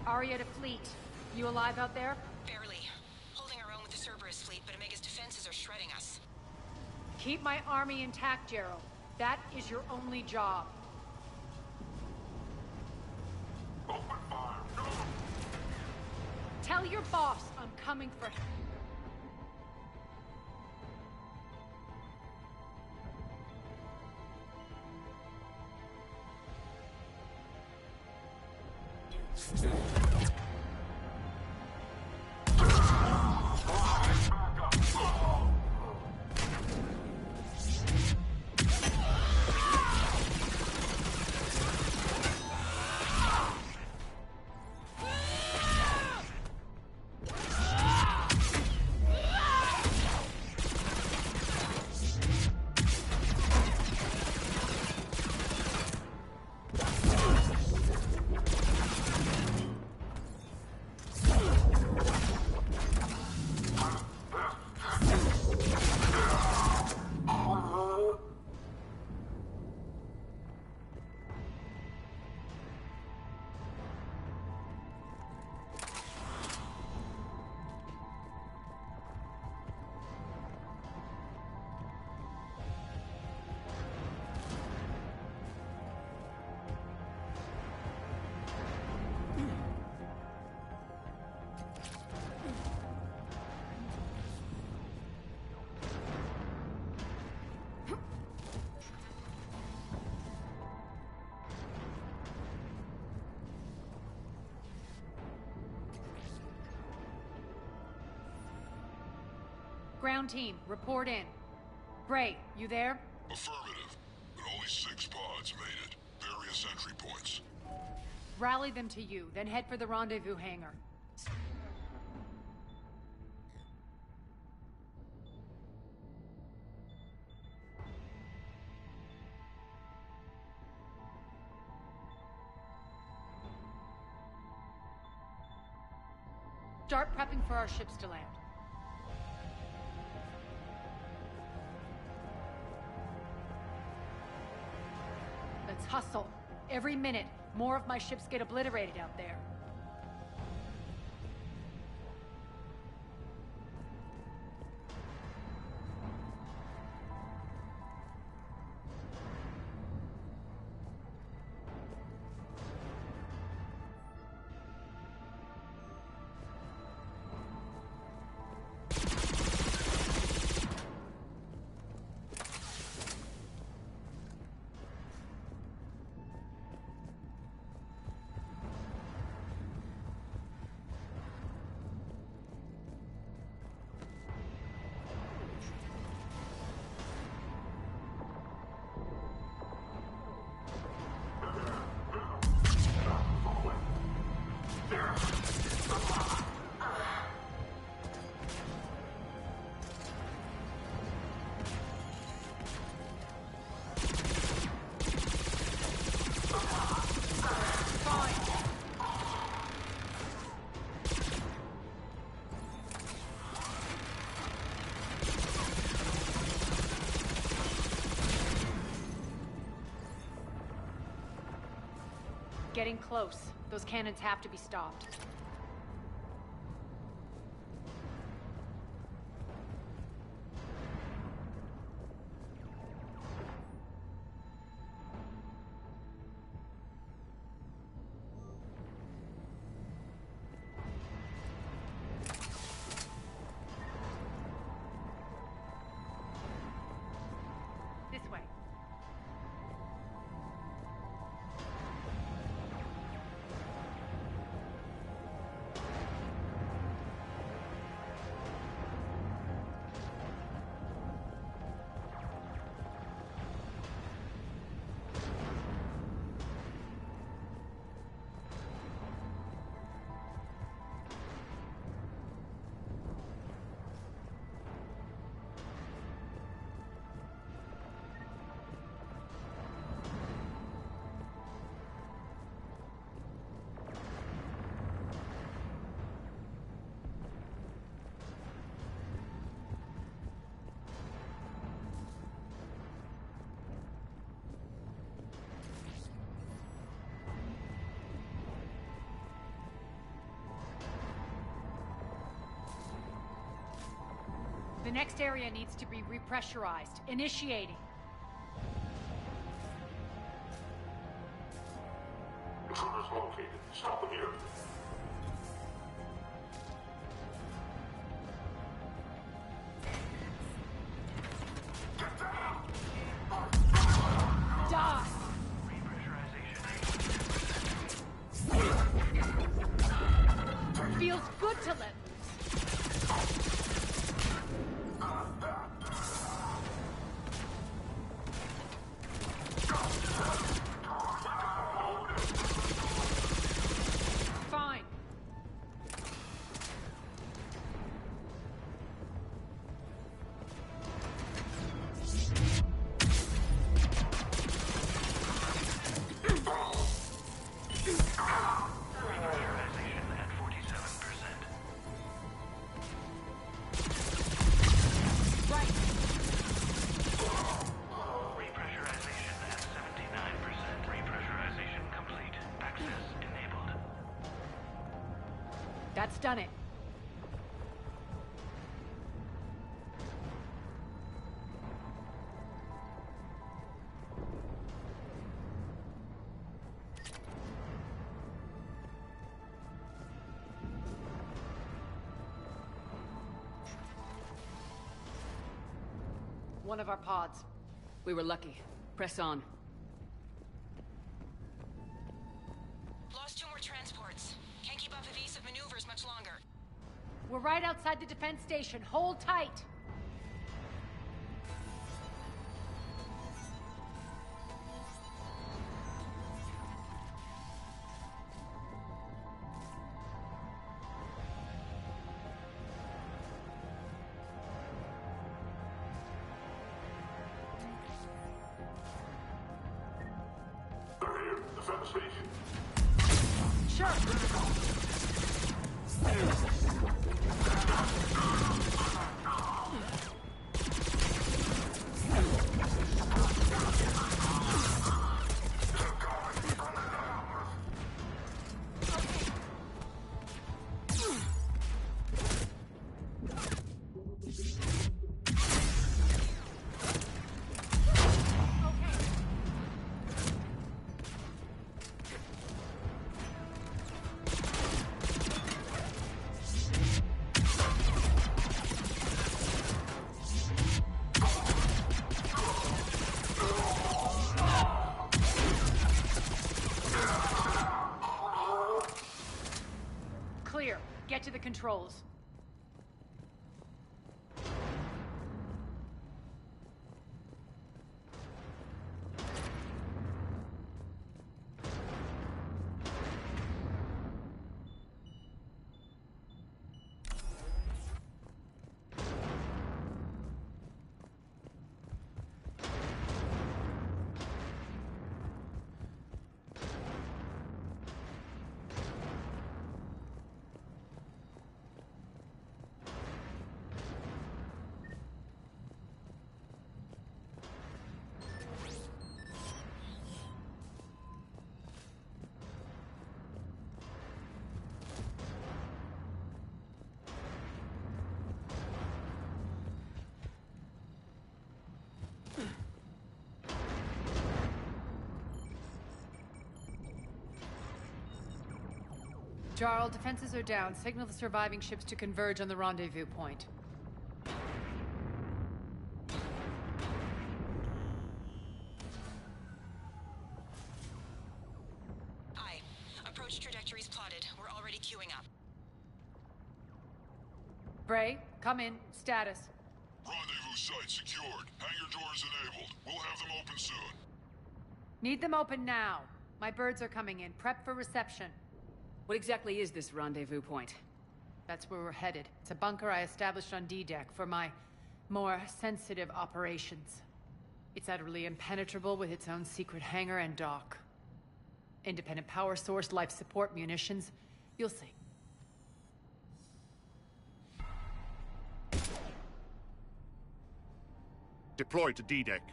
Speaker 7: Aria to fleet. You alive out there?
Speaker 1: Barely. Holding our own with the Cerberus fleet, but Omega's defenses are shredding us.
Speaker 7: Keep my army intact, Gerald. That is your only job.
Speaker 9: Open fire! Go!
Speaker 7: Tell your boss I'm coming for him. Ground team, report in. Bray, you there?
Speaker 9: Affirmative, but only 6 pods made it. Various entry points.
Speaker 7: Rally them to you, then head for the rendezvous hangar. Start prepping for our ships to land. Let's hustle. Every minute, more of my ships get obliterated out there. Getting close. Those cannons have to be stopped. This way. The next area needs to be repressurized. Initiating.
Speaker 9: located. Stop them here.
Speaker 7: Die! Feels good to let Fine. That's done it. One of our pods.
Speaker 2: We were lucky. Press on.
Speaker 1: Lost 2 more transports. Can't keep up evasive maneuvers much longer.
Speaker 7: We're right outside the defense station. Hold tight.
Speaker 9: They're here. Defend the station.
Speaker 7: Sure. Clear. Get to the controls. Jarl, defenses are down. Signal the surviving ships to converge on the rendezvous point.
Speaker 1: Aye. Approach trajectories plotted. We're already queuing up.
Speaker 7: Bray, come in. Status.
Speaker 9: Rendezvous site secured. Hangar doors enabled. We'll have them open soon.
Speaker 7: Need them open now. My birds are coming in. Prep for reception.
Speaker 2: What exactly is this rendezvous point?
Speaker 7: That's where we're headed. It's a bunker I established on D-Deck for my more sensitive operations. It's utterly impenetrable with its own secret hangar and dock. Independent power source, life support, munitions. You'll see.
Speaker 12: Deploy to D-Deck.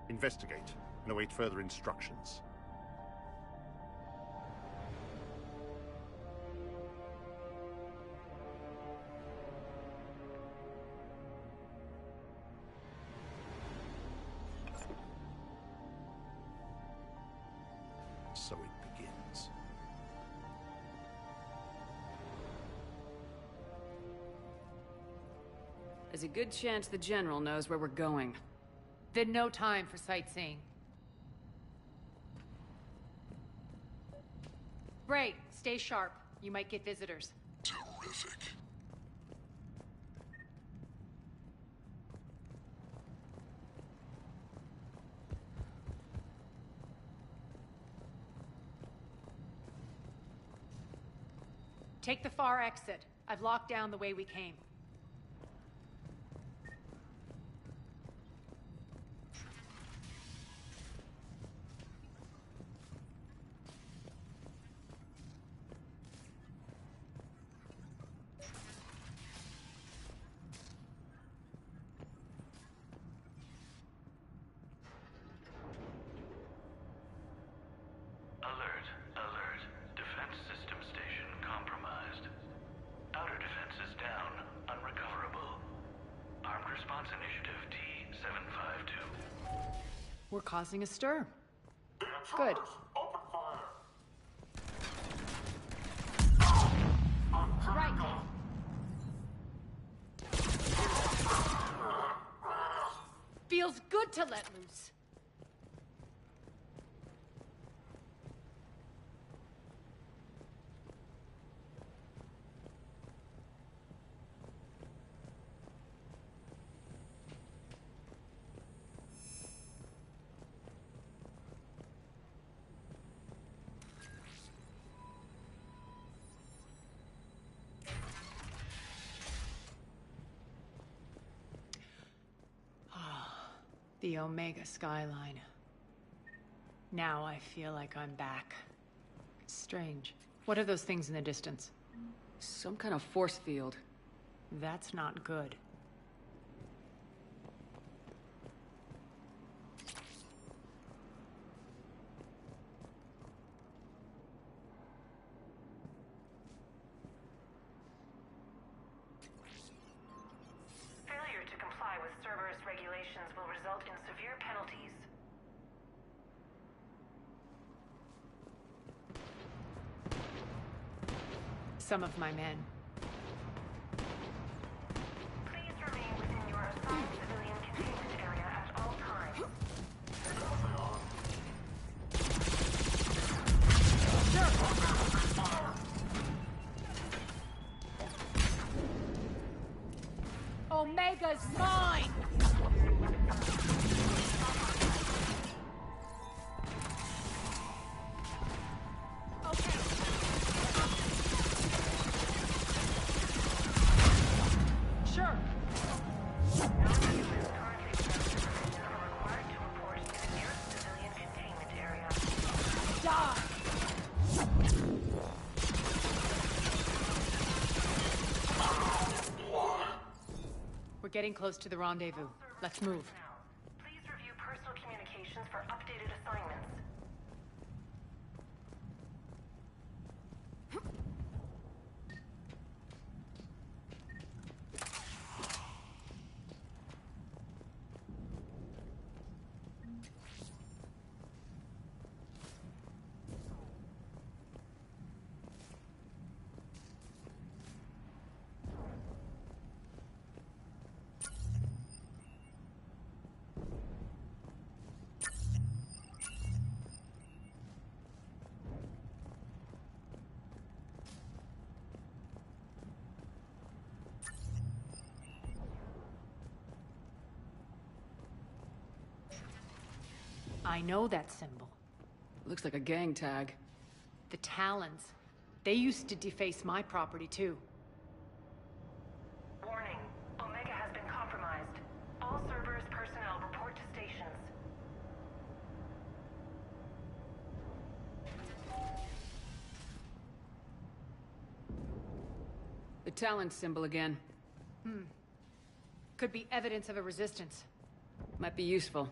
Speaker 12: Investigate and await further instructions. So it begins.
Speaker 2: There's a good chance the General knows where we're going.
Speaker 7: Then no time for sightseeing. Bray, stay sharp. You might get visitors.
Speaker 9: Terrific.
Speaker 7: Take the far exit. I've locked down the way we came.
Speaker 13: Alert, alert. Defense system station compromised. Outer defenses down, unrecoverable. Armed Response Initiative T-752.
Speaker 7: We're causing a stir. Good. Right. Feels good to let loose. The Omega skyline. Now I feel like I'm back. Strange. What are those things in the distance?
Speaker 2: Some kind of force field.
Speaker 7: That's not good.
Speaker 3: Failure to comply with Cerberus regulations will result in severe penalties.
Speaker 7: Some of my men.
Speaker 3: Please remain within your assigned civilian containment area at all times.
Speaker 7: Omega's mine! Sure. Die! We're getting close to the rendezvous. Let's move.
Speaker 3: Please review personal communications for updated assignments.
Speaker 7: I know that symbol.
Speaker 2: Looks like a gang tag.
Speaker 7: The Talons. They used to deface my property, too.
Speaker 3: Warning. Omega has been compromised. All Cerberus personnel report to stations.
Speaker 2: The Talon symbol again.
Speaker 7: Could be evidence of a resistance.
Speaker 2: Might be useful.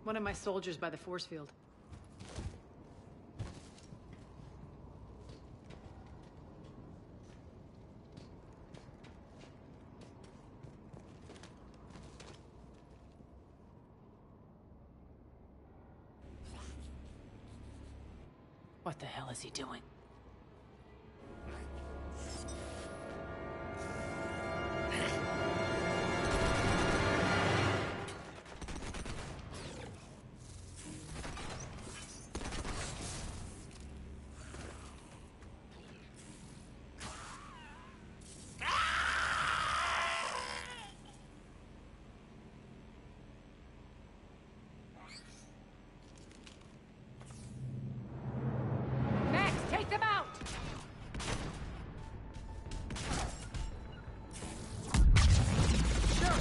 Speaker 7: One of my soldiers by the force field. What the hell is he doing? Take them out! Sure.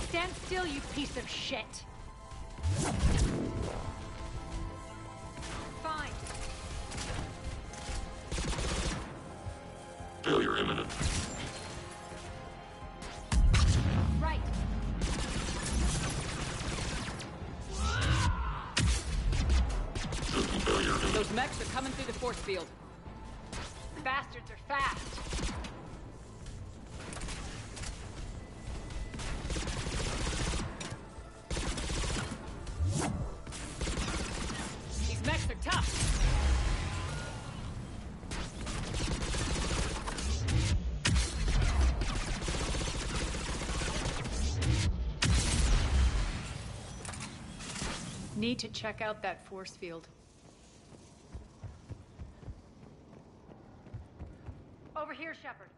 Speaker 7: Stand still, you piece of shit! Fine.
Speaker 9: Failure imminent.
Speaker 2: Those mechs are coming through the force field.
Speaker 7: The bastards are fast.
Speaker 2: These mechs are tough.
Speaker 7: Need to check out that force field. Over here, Shepard.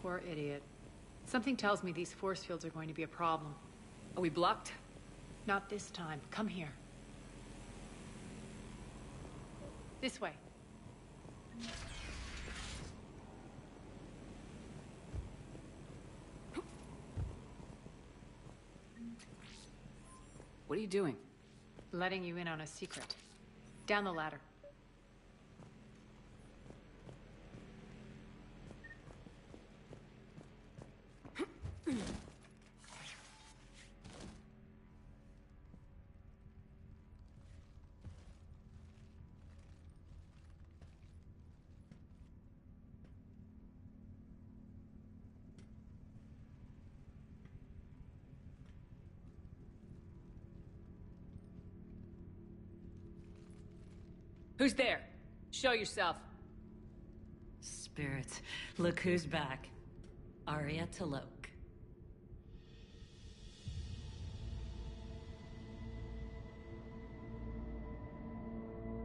Speaker 7: Poor idiot. Something tells me these force fields are going to be a problem.
Speaker 2: Are we blocked?
Speaker 7: Not this time. Come here. This way.
Speaker 2: What are you doing?
Speaker 7: Letting you in on a secret. Down the ladder.
Speaker 2: Who's there? Show yourself.
Speaker 14: Spirits, look who's back. Arya Talok.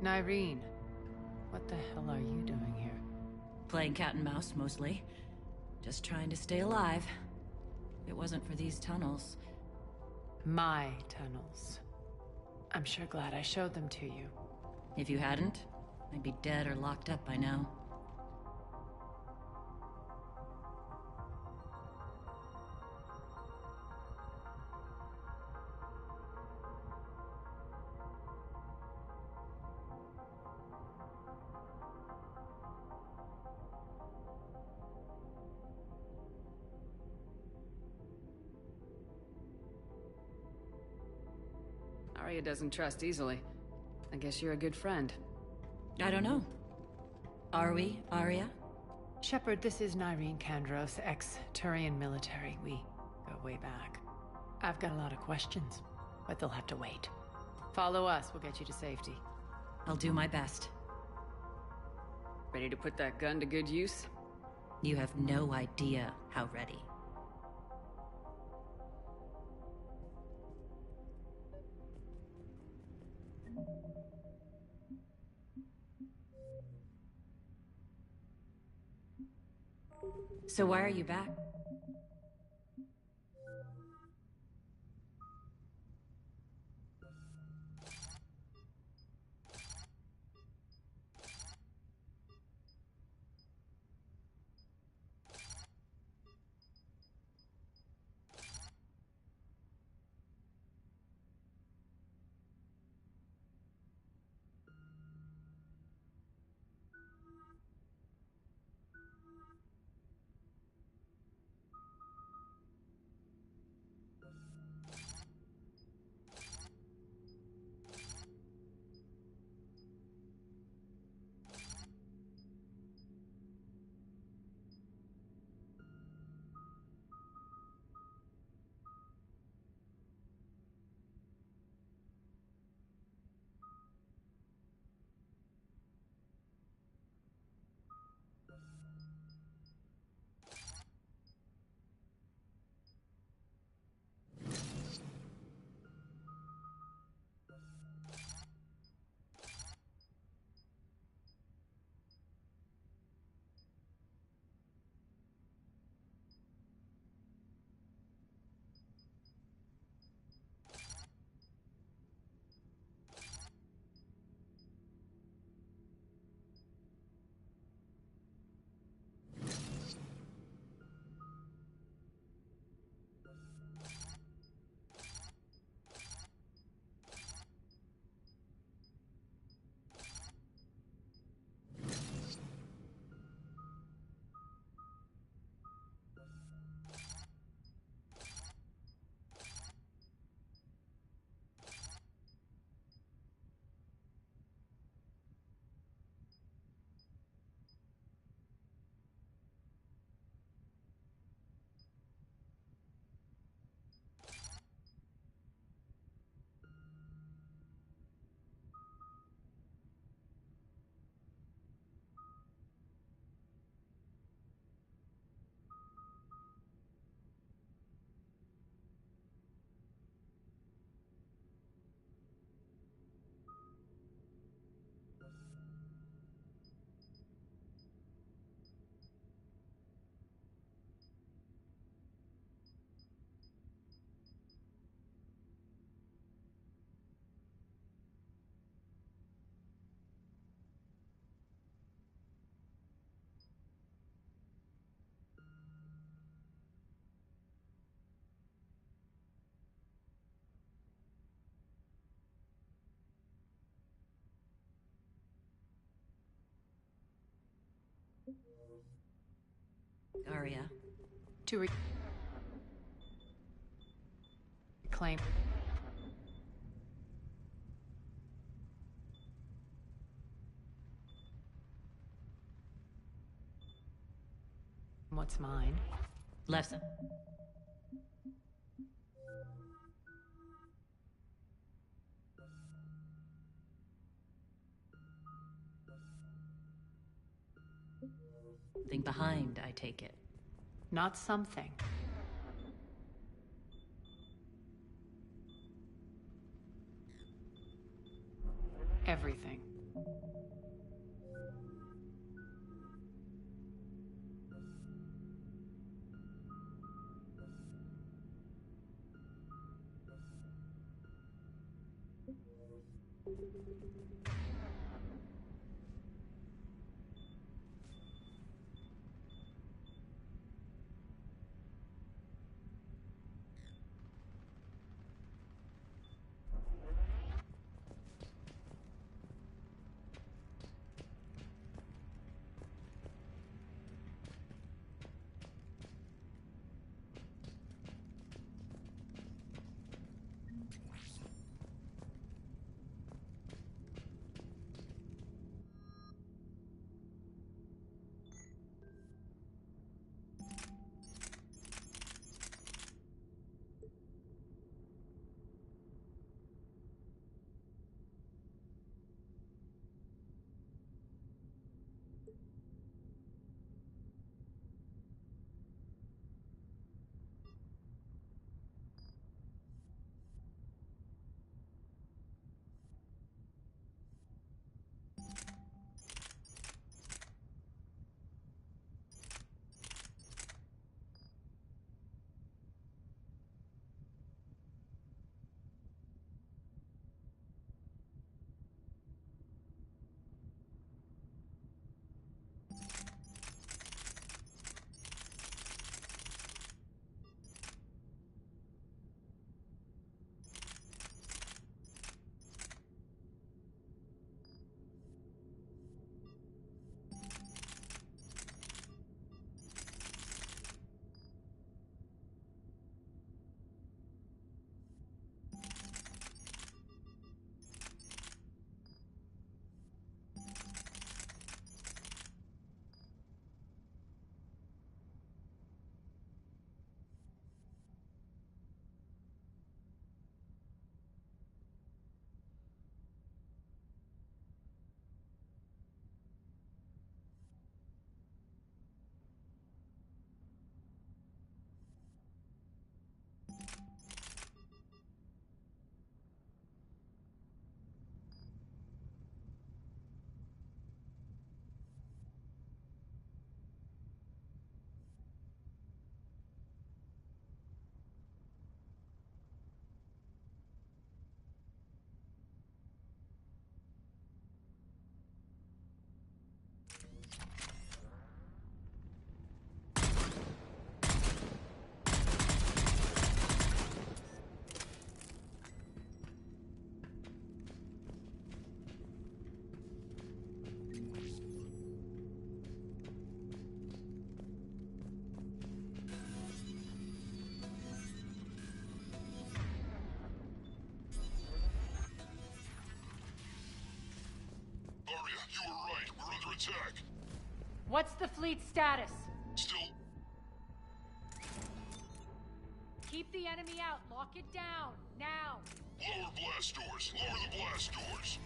Speaker 7: Nyreen, what the hell are you doing here?
Speaker 14: Playing cat and mouse, mostly. Just trying to stay alive. If it wasn't for these tunnels.
Speaker 7: My tunnels. I'm sure glad I showed them to you.
Speaker 14: If you hadn't, I'd be dead or locked up by now.
Speaker 2: Arya doesn't trust easily. I guess you're a good friend.
Speaker 14: I don't know. Are we, Arya?
Speaker 7: Shepard, this is Nyreen Kandros, ex-Turian military. We go way back. I've got a lot of questions, but they'll have to wait. Follow us, we'll get you to safety.
Speaker 14: I'll do my best.
Speaker 2: Ready to put that gun to good use?
Speaker 14: You have no idea how ready. So why are you back? Arya.
Speaker 7: To reclaim. What's mine?
Speaker 14: Lesson. Something behind, I take it.
Speaker 7: Not something. Everything.
Speaker 9: You were right. We're under attack.
Speaker 7: What's the fleet status?
Speaker 9: Still...
Speaker 7: Keep the enemy out. Lock it down. Now.
Speaker 9: Lower blast doors. Lower the blast doors.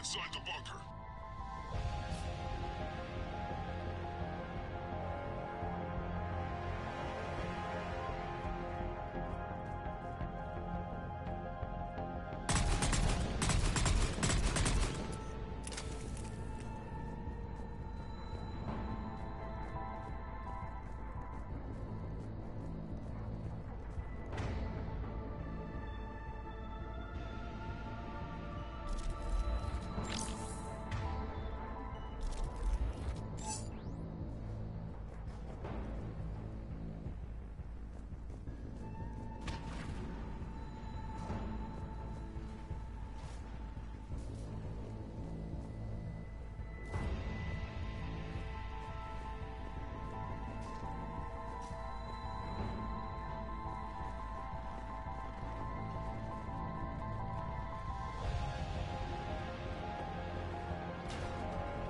Speaker 9: inside the bunker.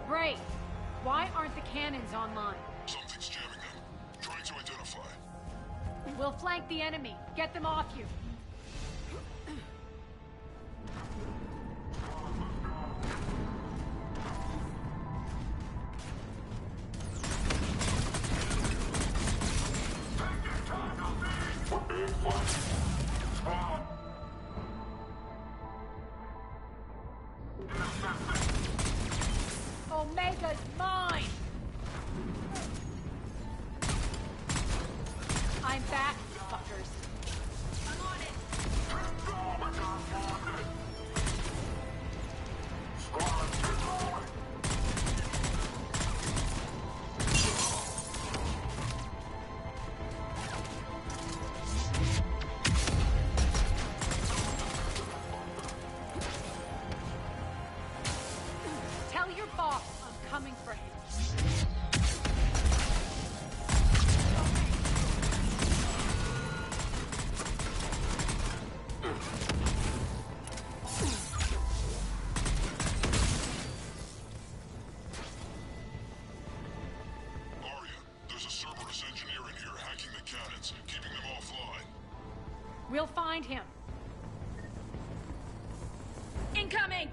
Speaker 7: Great. Why aren't the cannons online?
Speaker 9: Something's jamming them. Trying to identify.
Speaker 7: We'll flank the enemy. Get them off you. Omega's mine! I'm back, fuckers. I'm on it! Tell your boss I'm coming for him.
Speaker 9: Arya, there's a Cerberus engineer in here hacking the cannons, keeping them offline.
Speaker 7: We'll find him. Incoming!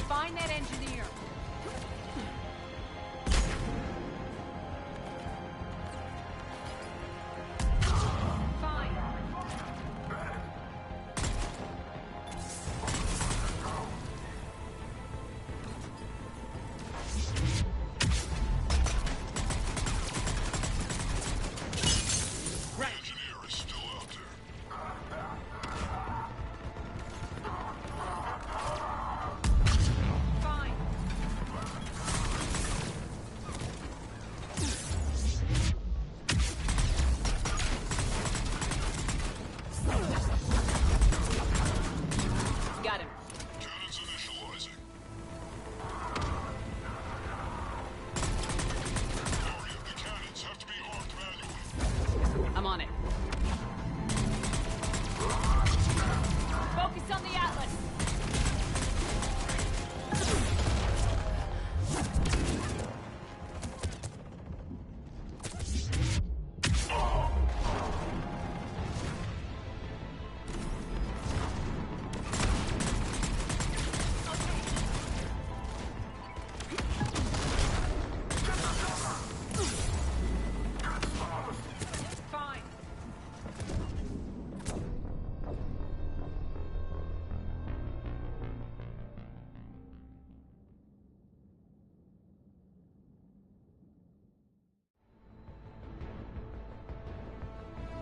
Speaker 7: Find that engineer. Fine.
Speaker 9: The engineer is still out there.
Speaker 7: Fine. Got him.
Speaker 9: Cannons initializing. Arya, the cannons have to be armed manually.
Speaker 2: I'm on it.
Speaker 7: Focus on the Atlas. Fine.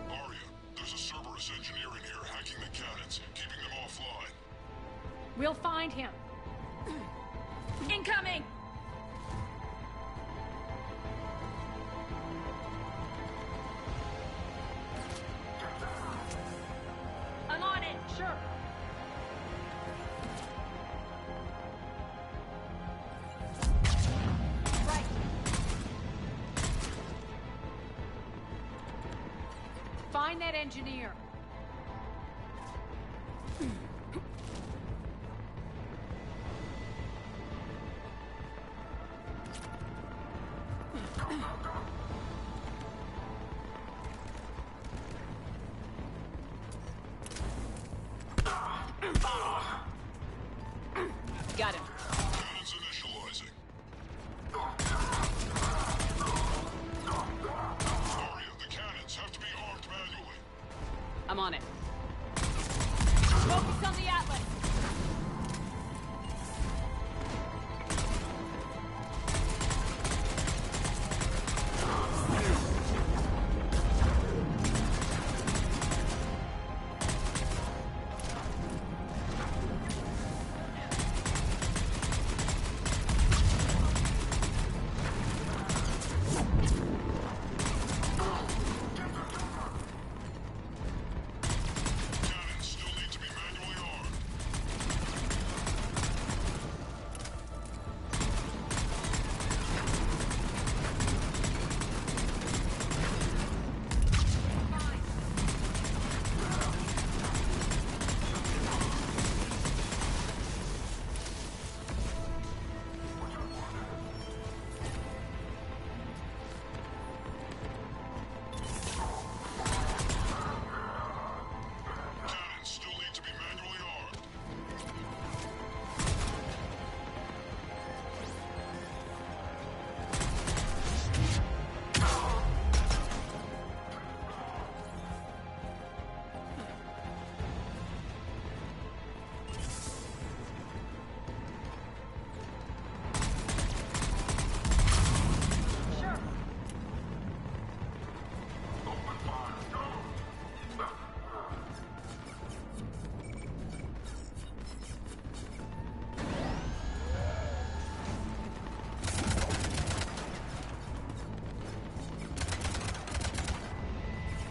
Speaker 9: Arya, there's a Cerberus engineer in here hacking the cannons, keeping them offline.
Speaker 7: We'll find him. Incoming! I'm on it, sure. Right. Find that engineer.
Speaker 2: I'm on it.
Speaker 7: Focus on the Atlas!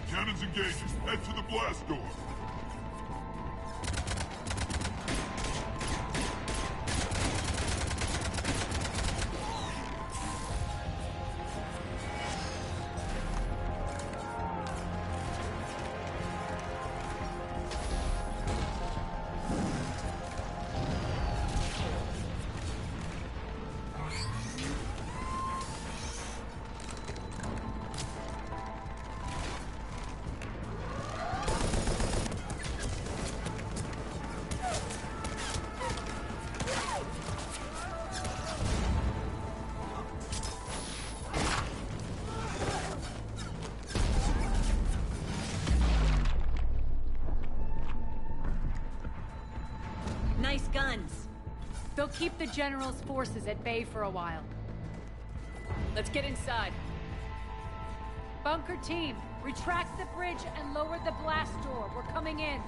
Speaker 9: Cannons engaging. Head to the blast door.
Speaker 14: Nice guns.
Speaker 7: They'll keep the General's forces at bay for a while.
Speaker 2: Let's get inside.
Speaker 7: Bunker team, retract the bridge and lower the blast door. We're coming in.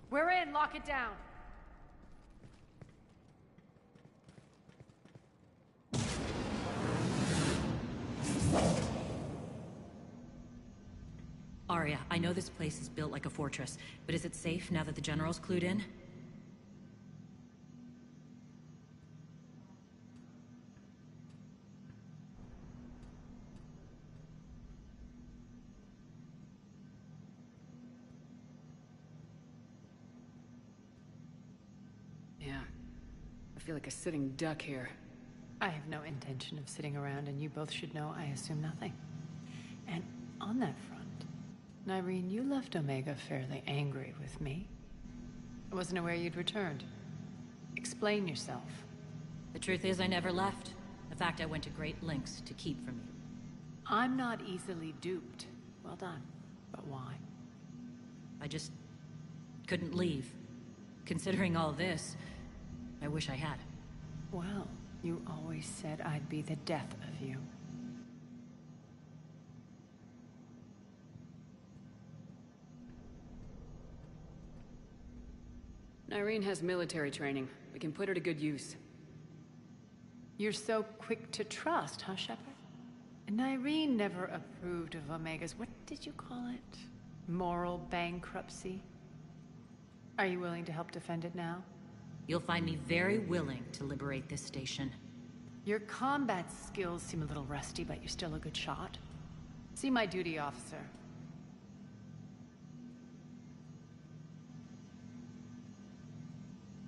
Speaker 7: We're in, lock it down.
Speaker 14: Arya, I know this place is built like a fortress, but is it safe now that the General's clued in?
Speaker 2: Yeah. I feel like a sitting duck here.
Speaker 7: I have no intention of sitting around, and you both should know I assume nothing. And on that front, Nyreen, you left Omega fairly angry with me. I wasn't aware you'd returned. Explain yourself.
Speaker 14: The truth is, I never left. In fact, I went to great lengths to keep from you.
Speaker 7: I'm not easily duped. Well done. But why?
Speaker 14: I just couldn't leave. Considering all this, I wish I had.
Speaker 7: Well, you always said I'd be the death of you.
Speaker 2: Nyreen has military training. We can put her to good use.
Speaker 7: You're so quick to trust, huh, Shepard? Nyreen never approved of Omega's, what did you call it? Moral bankruptcy? Are you willing to help defend it now?
Speaker 14: You'll find me very willing to liberate this station.
Speaker 7: Your combat skills seem a little rusty, but you're still a good shot. See my duty officer.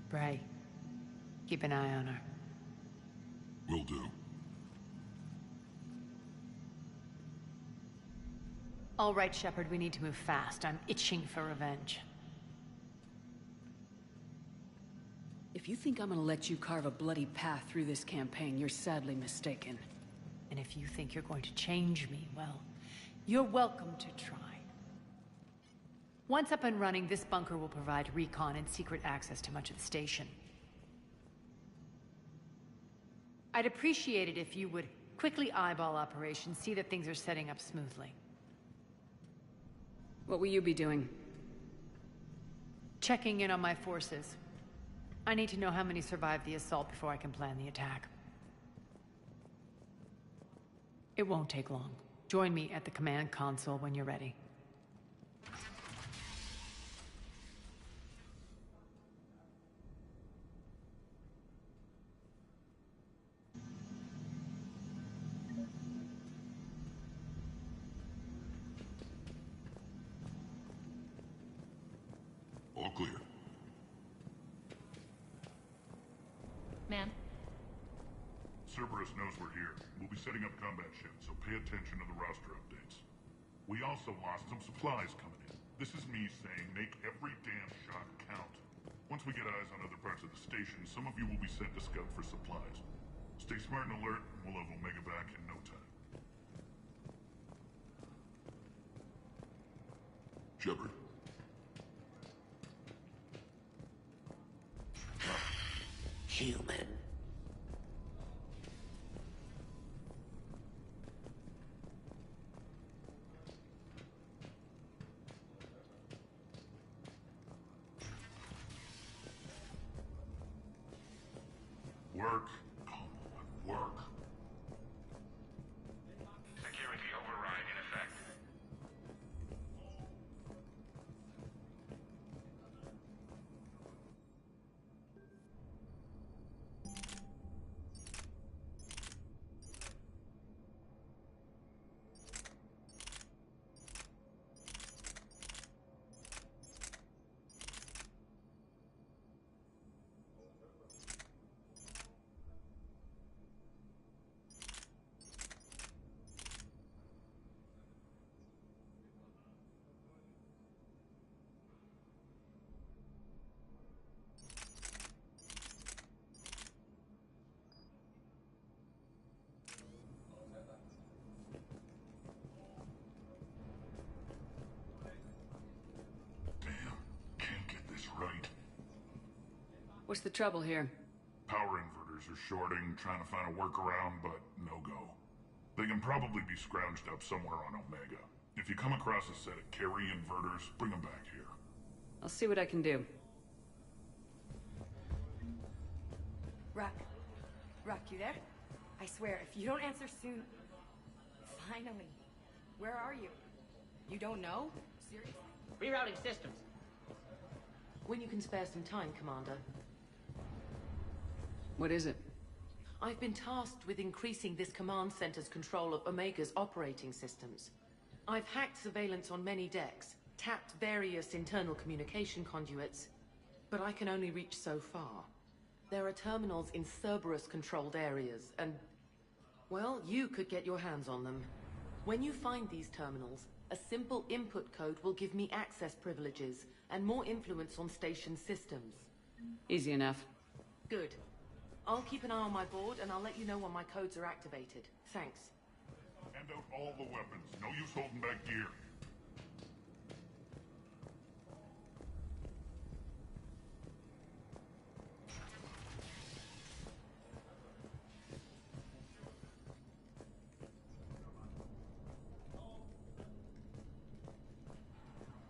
Speaker 7: Bray, keep an eye on her.
Speaker 9: Will do.
Speaker 7: All right, Shepard, we need to move fast. I'm itching for revenge.
Speaker 2: If you think I'm gonna let you carve a bloody path through this campaign, you're sadly mistaken.
Speaker 7: And if you think you're going to change me, well, you're welcome to try. Once up and running, this bunker will provide recon and secret access to much of the station. I'd appreciate it if you would quickly eyeball operations, see that things are setting up smoothly.
Speaker 2: What will you be doing?
Speaker 7: Checking in on my forces. I need to know how many survived the assault before I can plan the attack. It won't take long. Join me at the command console when you're ready.
Speaker 9: All clear.
Speaker 6: Ma'am?
Speaker 9: Cerberus knows we're here. We'll be setting up combat shifts, so pay attention to the roster updates. We also lost some supplies coming in. This is me saying make every damn shot count. Once we get eyes on other parts of the station, some of you will be sent to scout for supplies. Stay smart and alert, and we'll have Omega back in no time. Shepard.
Speaker 6: Human.
Speaker 9: Work. Come on, work.
Speaker 13: Security override in effect.
Speaker 2: What's the trouble here?
Speaker 9: Power inverters are shorting, trying to find a workaround, but no go. They can probably be scrounged up somewhere on Omega. If you come across a set of carry inverters, bring them back here.
Speaker 2: I'll see what I can do.
Speaker 15: Rock, you there? I swear, if you don't answer soon... Finally. Where are you? You don't know? Seriously?
Speaker 16: Rerouting systems.
Speaker 17: When you can spare some time, Commander.
Speaker 2: What is it?
Speaker 17: I've been tasked with increasing this command center's control of Omega's operating systems. I've hacked surveillance on many decks, tapped various internal communication conduits, but I can only reach so far. There are terminals in Cerberus-controlled areas, and... well, you could get your hands on them. When you find these terminals, a simple input code will give me access privileges and more influence on station systems.
Speaker 2: Easy enough.
Speaker 17: Good. I'll keep an eye on my board, and I'll let you know when my codes are activated. Thanks.
Speaker 9: Hand out all the weapons. No use holding back gear.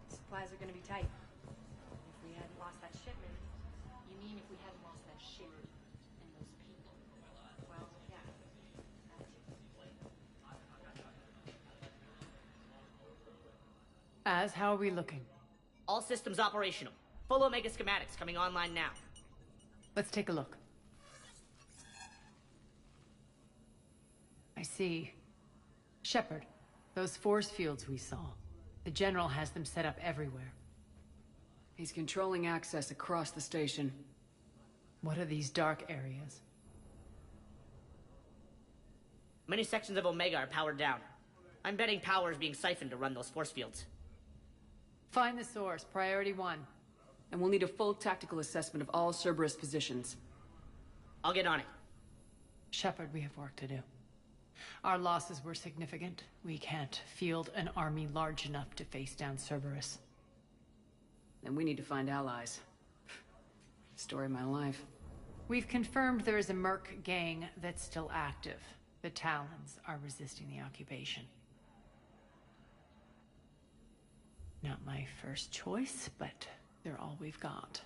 Speaker 15: Supplies are gonna be tight. If we hadn't lost that shipment...
Speaker 6: You mean if we hadn't lost that ship and those people?
Speaker 15: Well, yeah.
Speaker 7: Az, how are we looking?
Speaker 6: All systems operational. Full Omega schematics coming online now.
Speaker 7: Let's take a look. I see. Shepard, Those force fields we saw. The General has them set up everywhere.
Speaker 2: He's controlling access across the station.
Speaker 7: What are these dark areas?
Speaker 6: Many sections of Omega are powered down. I'm betting power is being siphoned to run those force fields.
Speaker 7: Find the source, priority 1.
Speaker 2: And we'll need a full tactical assessment of all Cerberus positions.
Speaker 6: I'll get on it.
Speaker 7: Shepard, we have work to do. Our losses were significant. We can't field an army large enough to face down Cerberus.
Speaker 2: Then we need to find allies. Story of my life.
Speaker 7: We've confirmed there is a Merc gang that's still active. The Talons are resisting the occupation. Not my first choice, but they're all we've got.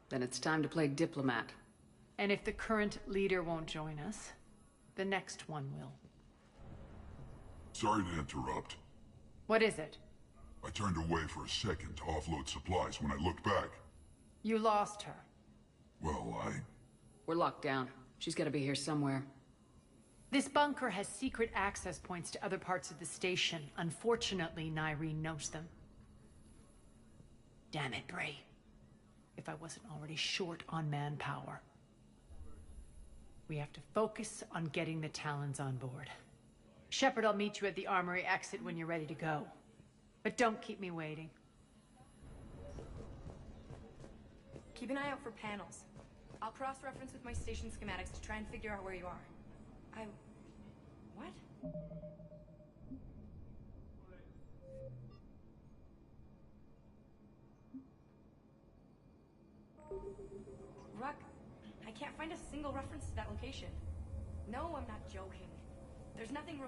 Speaker 2: Then it's time to play diplomat.
Speaker 7: And if the current leader won't join us, the next one will.
Speaker 9: Sorry to interrupt.
Speaker 7: What is it?
Speaker 9: I turned away for a second to offload supplies. When I looked back,
Speaker 7: You lost her.
Speaker 9: well,
Speaker 2: We're locked down. She's gotta be here somewhere.
Speaker 7: This bunker has secret access points to other parts of the station. Unfortunately, Nyreen knows them. Damn it, Bray. If I wasn't already short on manpower. We have to focus on getting the Talons on board. Shepard, I'll meet you at the armory exit when you're ready to go. But don't keep me waiting.
Speaker 15: Keep an eye out for panels. I'll cross-reference with my station schematics to try and figure out where you are. What? Ruck, I can't find a single reference to that location. No, I'm not joking. There's nothing